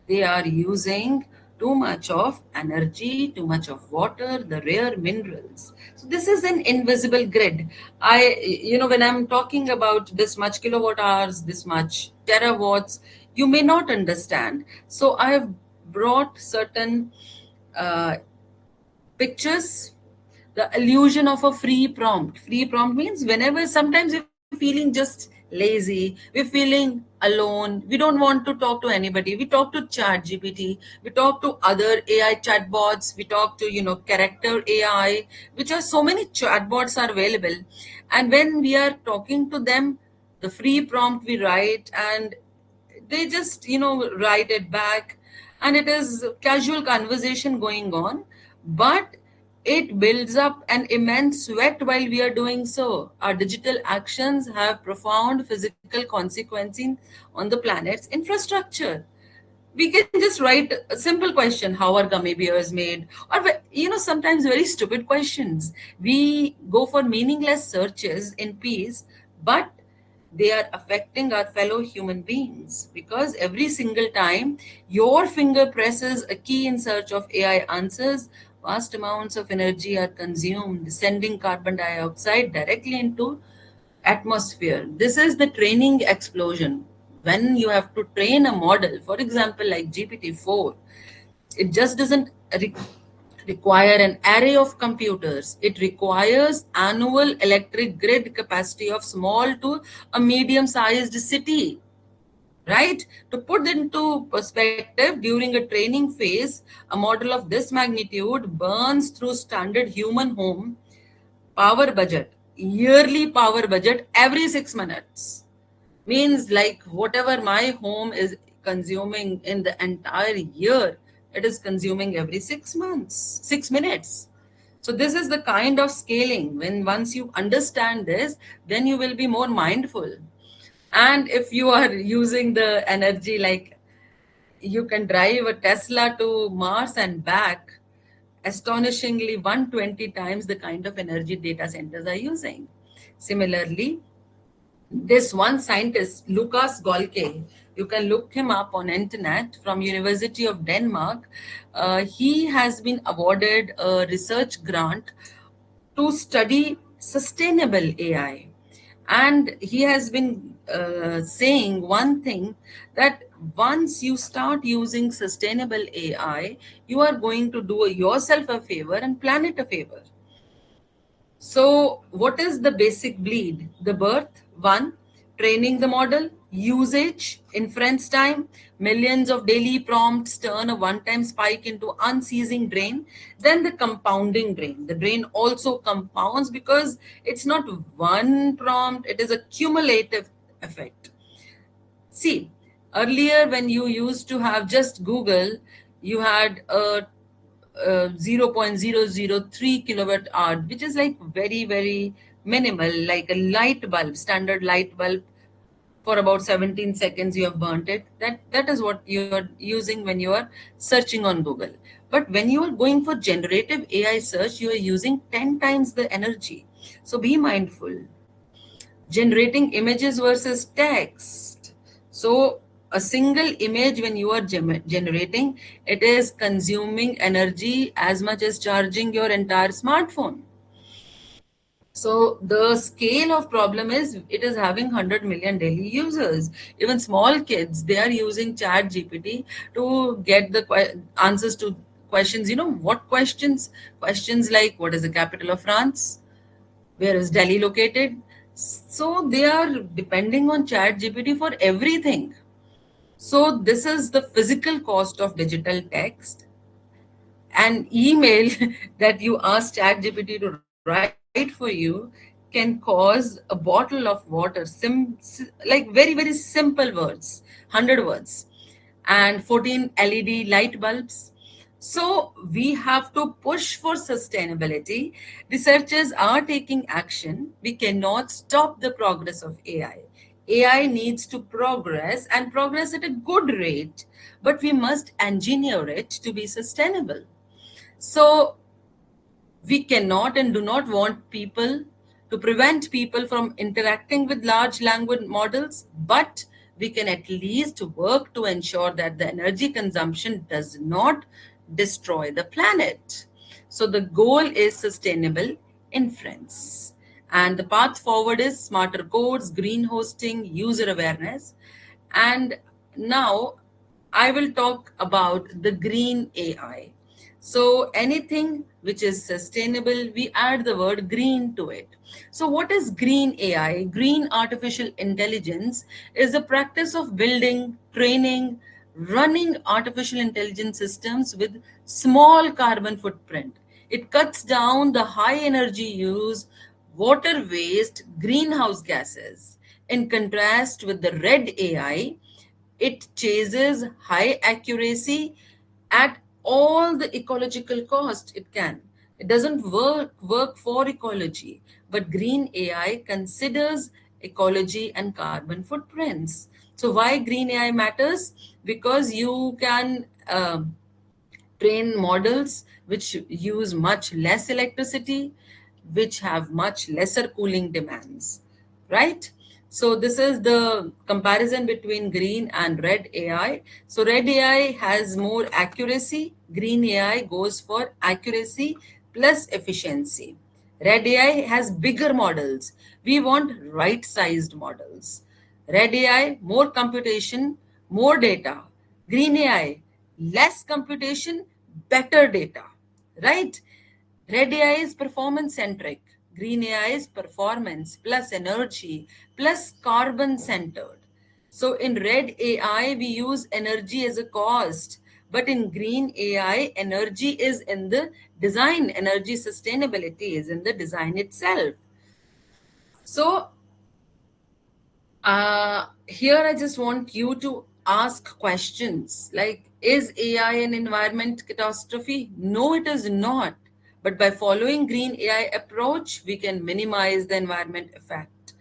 they are using too much of energy, too much of water, the rare minerals. So this is an invisible grid. When I'm talking about this much kilowatt hours, this much terawatts, you may not understand. So I have brought certain uh, pictures. The illusion of a free prompt. Free prompt means whenever, sometimes we're feeling just lazy, we're feeling alone, we don't want to talk to anybody, we talk to chat gpt, we talk to other AI chatbots, we talk to character AI, which are so many chatbots are available. And when we are talking to them, the free prompt we write, and they just write it back, and it is casual conversation going on, but it builds up an immense sweat while we are doing so. Our digital actions have profound physical consequences on the planet's infrastructure. We can just write a simple question: how are gummy bears made? Or sometimes very stupid questions. We go for meaningless searches in peace, but they are affecting our fellow human beings, because every single time your finger presses a key in search of AI answers, vast amounts of energy are consumed, sending carbon dioxide directly into atmosphere. This is the training explosion. When you have to train a model, for example, like GPT-4, it just doesn't require an array of computers. It requires annual electric grid capacity of small to a medium-sized city. Right? To put into perspective, during a training phase, a model of this magnitude burns through standard human home power budget, yearly power budget every 6 minutes. Means like whatever my home is consuming in the entire year, it is consuming every 6 months, 6 minutes. So this is the kind of scaling. When once you understand this, then you will be more mindful. And if you are using the energy, like you can drive a Tesla to Mars and back, astonishingly 120 times the kind of energy data centers are using. Similarly, this one scientist, Lucas Golke, you can look him up on internet, from University of Denmark. He has been awarded a research grant to study sustainable AI. And he has been saying one thing, that once you start using sustainable AI, you are going to do yourself a favor and planet a favor. So what is the basic bleed? The birth, one, training the model, usage, inference time, millions of daily prompts turn a one-time spike into unceasing drain. Then the compounding drain. The drain also compounds because it's not one prompt, it is a cumulative effect. See, earlier when you used to have just Google, you had a 0.003 kilowatt hour, which is like very, very minimal, like a light bulb, standard light bulb. For about 17 seconds, you have burnt it. That is what you are using when you are searching on Google. But when you are going for generative AI search, you are using 10 times the energy. So be mindful. Generating images versus text. So a single image, when you are generating, it is consuming energy as much as charging your entire smartphone. So the scale of problem is, it is having 100 million daily users. Even small kids, they are using chat GPT to get the answers to questions. You know what questions? Questions like, what is the capital of France? Where is Delhi located? So they are depending on Chat GPT for everything. So this is the physical cost of digital text. An email that you ask ChatGPT to write for you can cause a bottle of water, like very, very simple words, 100 words, and 14 LED light bulbs. So we have to push for sustainability. Researchers are taking action. We cannot stop the progress of AI. AI needs to progress and progress at a good rate, but we must engineer it to be sustainable. So we cannot and do not want people to prevent people from interacting with large language models, but we can at least work to ensure that the energy consumption does not destroy the planet. So the goal is sustainable inference. And the path forward is smarter codes, green hosting, user awareness. And now I will talk about the green AI. So anything which is sustainable, we add the word green to it. So what is green AI? Green artificial intelligence is the practice of building, training, running artificial intelligence systems with small carbon footprint. It cuts down the high energy use, water waste, greenhouse gases. In contrast with the red AI, it chases high accuracy at all the ecological cost it can. It doesn't work for ecology, but green AI considers ecology and carbon footprints. So why green AI matters? Because you can train models which use much less electricity, which have much lesser cooling demands, right? So this is the comparison between green and red AI. So red AI has more accuracy. Green AI goes for accuracy plus efficiency. Red AI has bigger models. We want right-sized models. Red AI, more computation, more data. Green AI, less computation, better data, right? Red AI is performance centric. Green AI is performance plus energy plus carbon centered. So in red AI, we use energy as a cost, but in green AI, energy is in the design. Energy sustainability is in the design itself. So here I just want you to ask questions like, is AI an environment catastrophe? No, it is not. But by following green AI approach, we can minimize the environment effect.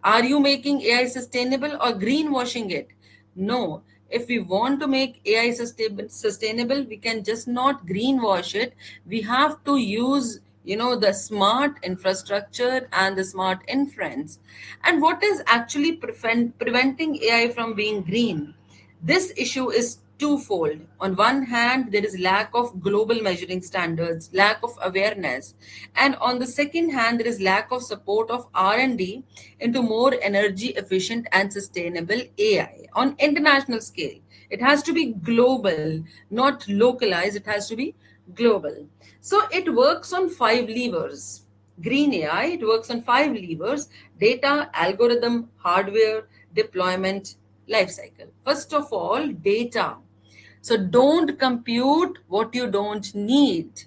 Are you making AI sustainable or greenwashing it? No. If we want to make AI sustainable, we can just not greenwash it. We have to use, the smart infrastructure and the smart inference. And what is actually preventing AI from being green? This issue is twofold. On one hand, there is lack of global measuring standards, lack of awareness, and on the second hand, there is lack of support of R&D into more energy efficient and sustainable AI on international scale. It has to be global, not localized. It has to be global. So it works on 5 levers. Green AI, it works on 5 levers: data, algorithm, hardware, deployment, life cycle. First of all, data. So don't compute what you don't need.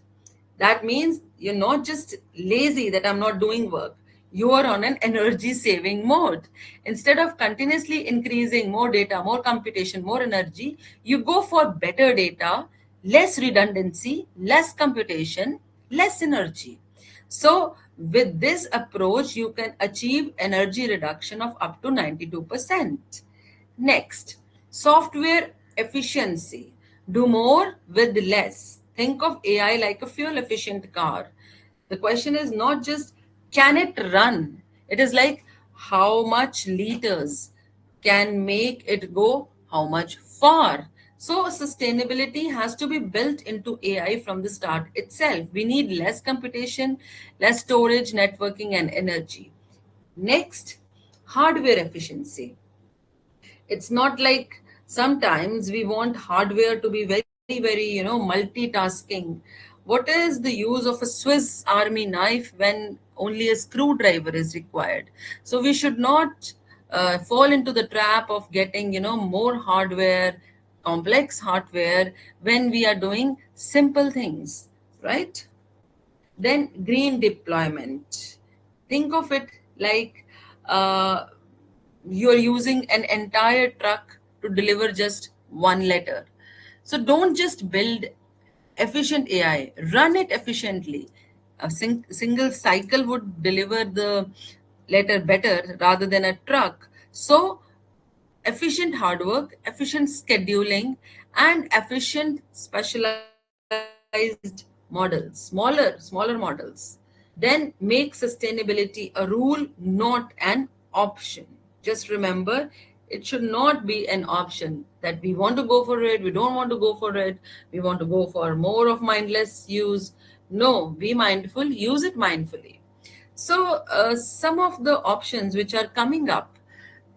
That means you're not just lazy that I'm not doing work. You are on an energy saving mode. Instead of continuously increasing more data, more computation, more energy, you go for better data, less redundancy, less computation, less energy. So with this approach, you can achieve energy reduction of up to 92%. Next, software efficiency. Do more with less. Think of AI like a fuel efficient car. The question is not just can it run? It is like how much liters can make it go how much far. So sustainability has to be built into AI from the start itself. We need less computation, less storage, networking, and energy. Next, hardware efficiency. It's not like sometimes we want hardware to be very very, multitasking. What is the use of a Swiss Army knife when only a screwdriver is required? So we should not fall into the trap of getting, more hardware, complex hardware, when we are doing simple things, right? Then green deployment. Think of it like uh, you're using an entire truck to deliver just one letter. So don't just build efficient AI, run it efficiently. A single cycle would deliver the letter better rather than a truck. So efficient hard work, efficient scheduling, and efficient specialized models, smaller models. Then make sustainability a rule, not an option. Just remember, it should not be an option that we want to go for it, we don't want to go for it, we want to go for more of mindless use. No, be mindful, use it mindfully. So, some of the options which are coming up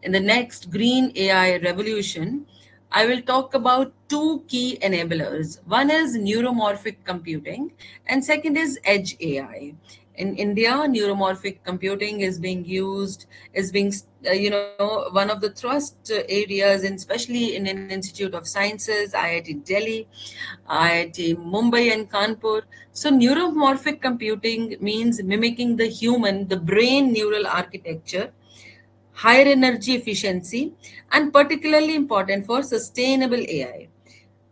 in the next green AI revolution, I will talk about two key enablers. One is neuromorphic computing, and second is edge AI. In India, neuromorphic computing is being used, is being, one of the thrust areas, in, especially in an Institute of Sciences, IIT Delhi, IIT Mumbai, and Kanpur. So, neuromorphic computing means mimicking the human, the brain neural architecture, higher energy efficiency, and particularly important for sustainable AI.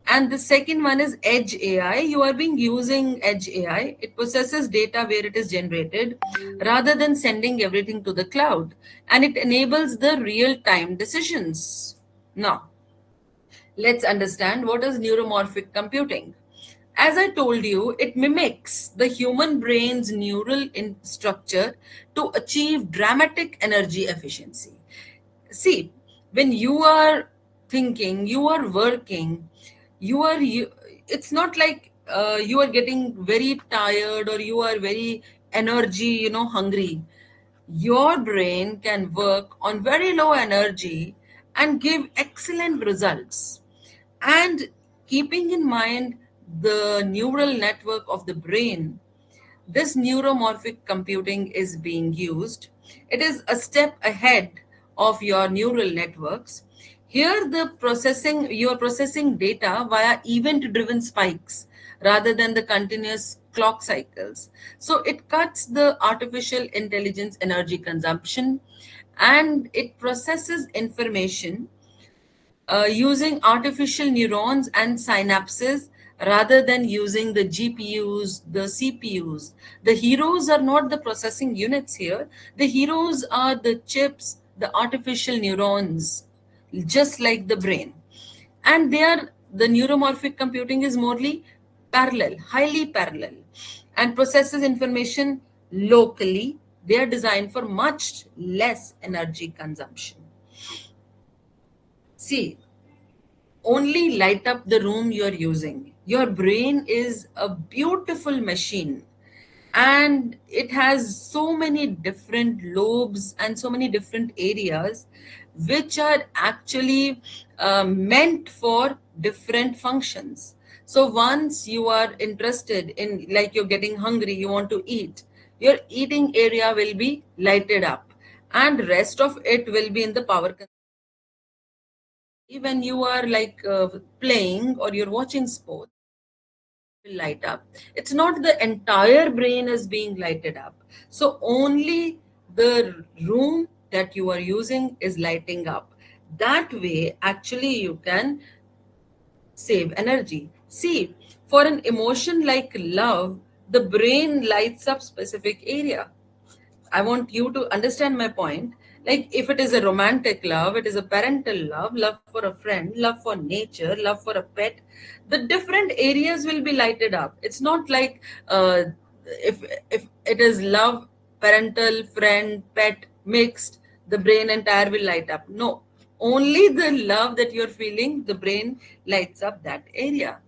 And the second one is edge AI. You are being using edge AI. It processes data where it is generated rather than sending everything to the cloud. And it enables the real-time decisions. Now, let's understand what is neuromorphic computing. As I told you, it mimics the human brain's neural structure to achieve dramatic energy efficiency. See, when you are thinking, you are working, it's not like you are getting very tired or you are very energy, hungry. Your brain can work on very low energy and give excellent results. And keeping in mind the neural network of the brain, this neuromorphic computing is being used. It is a step ahead of your neural networks. Here, you are processing data via event driven spikes rather than the continuous clock cycles. So, it cuts the artificial intelligence energy consumption, and it processes information using artificial neurons and synapses rather than using the GPUs, the CPUs. The heroes are not the processing units here. The heroes are the chips, the artificial neurons, just like the brain. And the neuromorphic computing is morely parallel, highly parallel, and processes information locally. They are designed for much less energy consumption. See, only light up the room you're using. Your brain is a beautiful machine, and it has so many different lobes and so many different areas which are actually meant for different functions. So once you are interested in, like, you're getting hungry, you want to eat, your eating area will be lighted up, and rest of it will be in the power. When you are like playing or you're watching sports, will light up. It's not the entire brain is being lighted up. So only the room that you are using is lighting up. That way, actually, you can save energy. See, for an emotion like love, the brain lights up specific area. I want you to understand my point. Like, if it is a romantic love, it is a parental love, love for a friend, love for nature, love for a pet, the different areas will be lighted up. It's not like if it is love, parental, friend, pet mixed, the brain entire will light up. No, only the love that you're feeling, the brain lights up that area.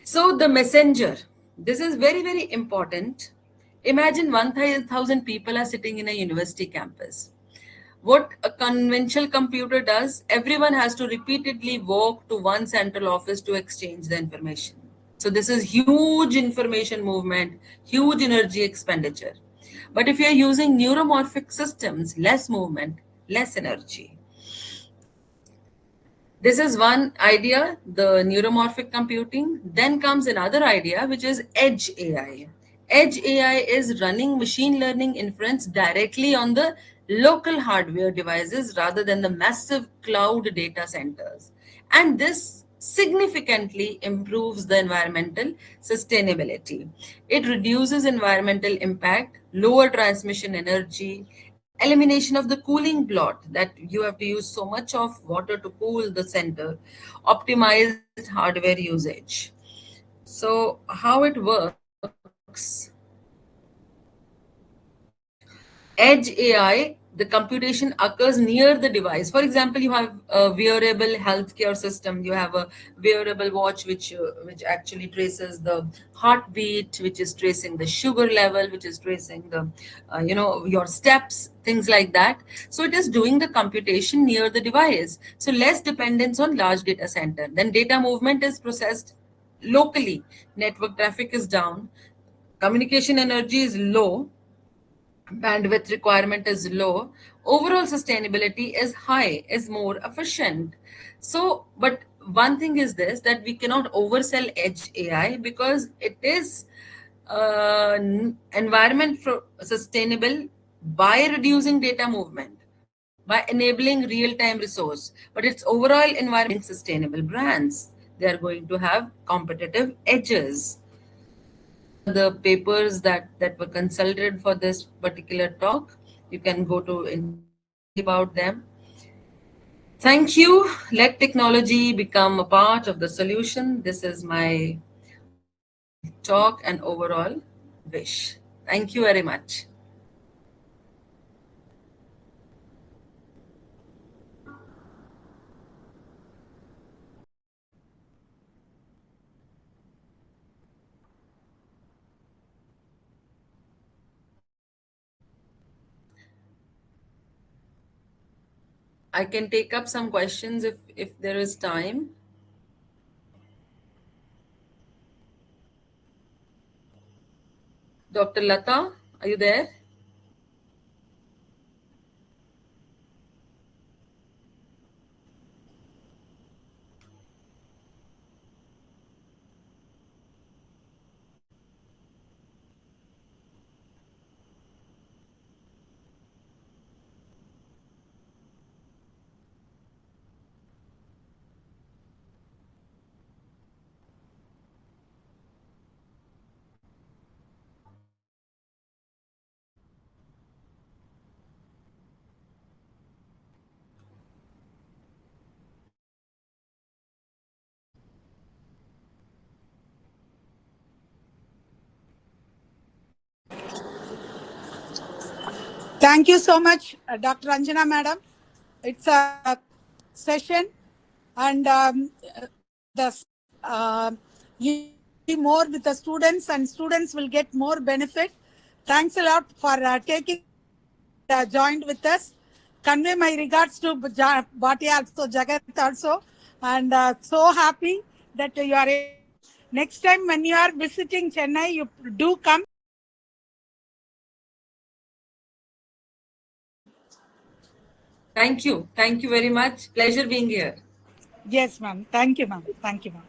So the messenger, this is very, very important. Imagine 1,000 people are sitting in a university campus. What a conventional computer does, everyone has to repeatedly walk to one central office to exchange the information. So this is huge information movement, huge energy expenditure. But if you're using neuromorphic systems, less movement, less energy. This is one idea, the neuromorphic computing. Then comes another idea, which is edge AI. Edge AI is running machine learning inference directly on the local hardware devices rather than the massive cloud data centers. And this significantly improves the environmental sustainability. It reduces environmental impact, lower transmission energy, elimination of the cooling plot that you have to use so much of water to cool the center, optimized hardware usage. So how it works, edge AI, the computation occurs near the device. For example, you have a wearable healthcare system. You have a wearable watch which actually traces the heartbeat, which is tracing the sugar level, which is tracing the your steps, things like that. So it is doing the computation near the device. So less dependence on large data center. Then data movement is processed locally. Network traffic is down. Communication energy is low, bandwidth requirement is low, overall sustainability is high, is more efficient. So but one thing is this, that we cannot oversell edge AI because it is environment for sustainable by reducing data movement, by enabling real-time resource, but its overall environment sustainable brands. They are going to have competitive edges. These are the papers that were consulted for this particular talk. You can go to internet and read about them. Thank you. Let technology become a part of the solution. This is my overall talk and overall wish. Thank you very much. I can take up some questions if there is time. Dr. Lata, are you there? Thank you so much, Dr. Anjana Madam. It's a session, and the you more with the students, and students will get more benefit. Thanks a lot for taking joined with us. Convey my regards to Bhatia also, Jagat also, and so happy that you are. Next time when you are visiting Chennai, you do come. Thank you. Thank you very much. Pleasure being here. Yes, ma'am. Thank you, ma'am. Thank you, ma'am.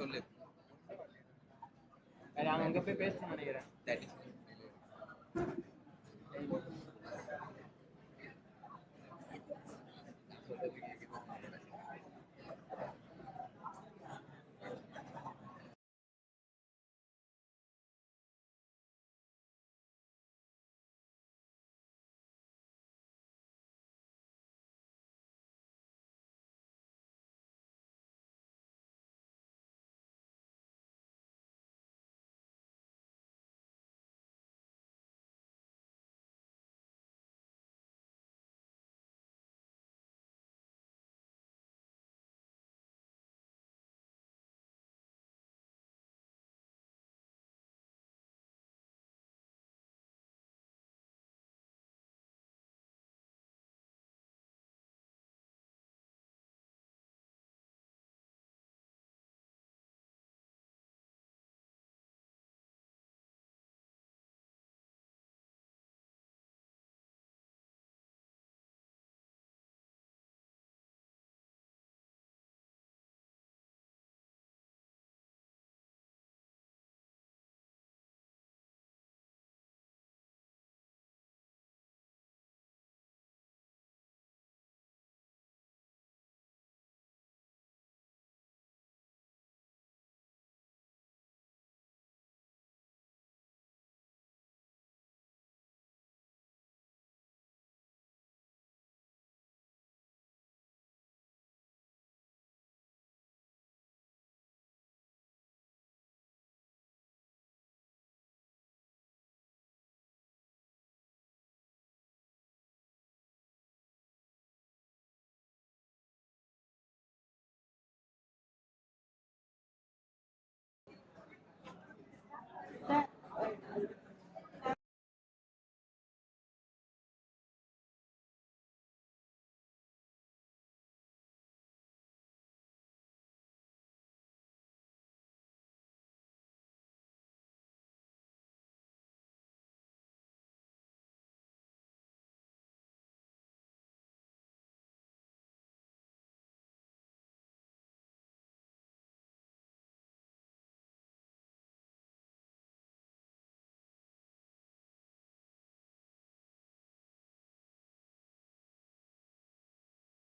சொல்லு அது அங்க போய் பேசணும்னு நினைக்கிறேன்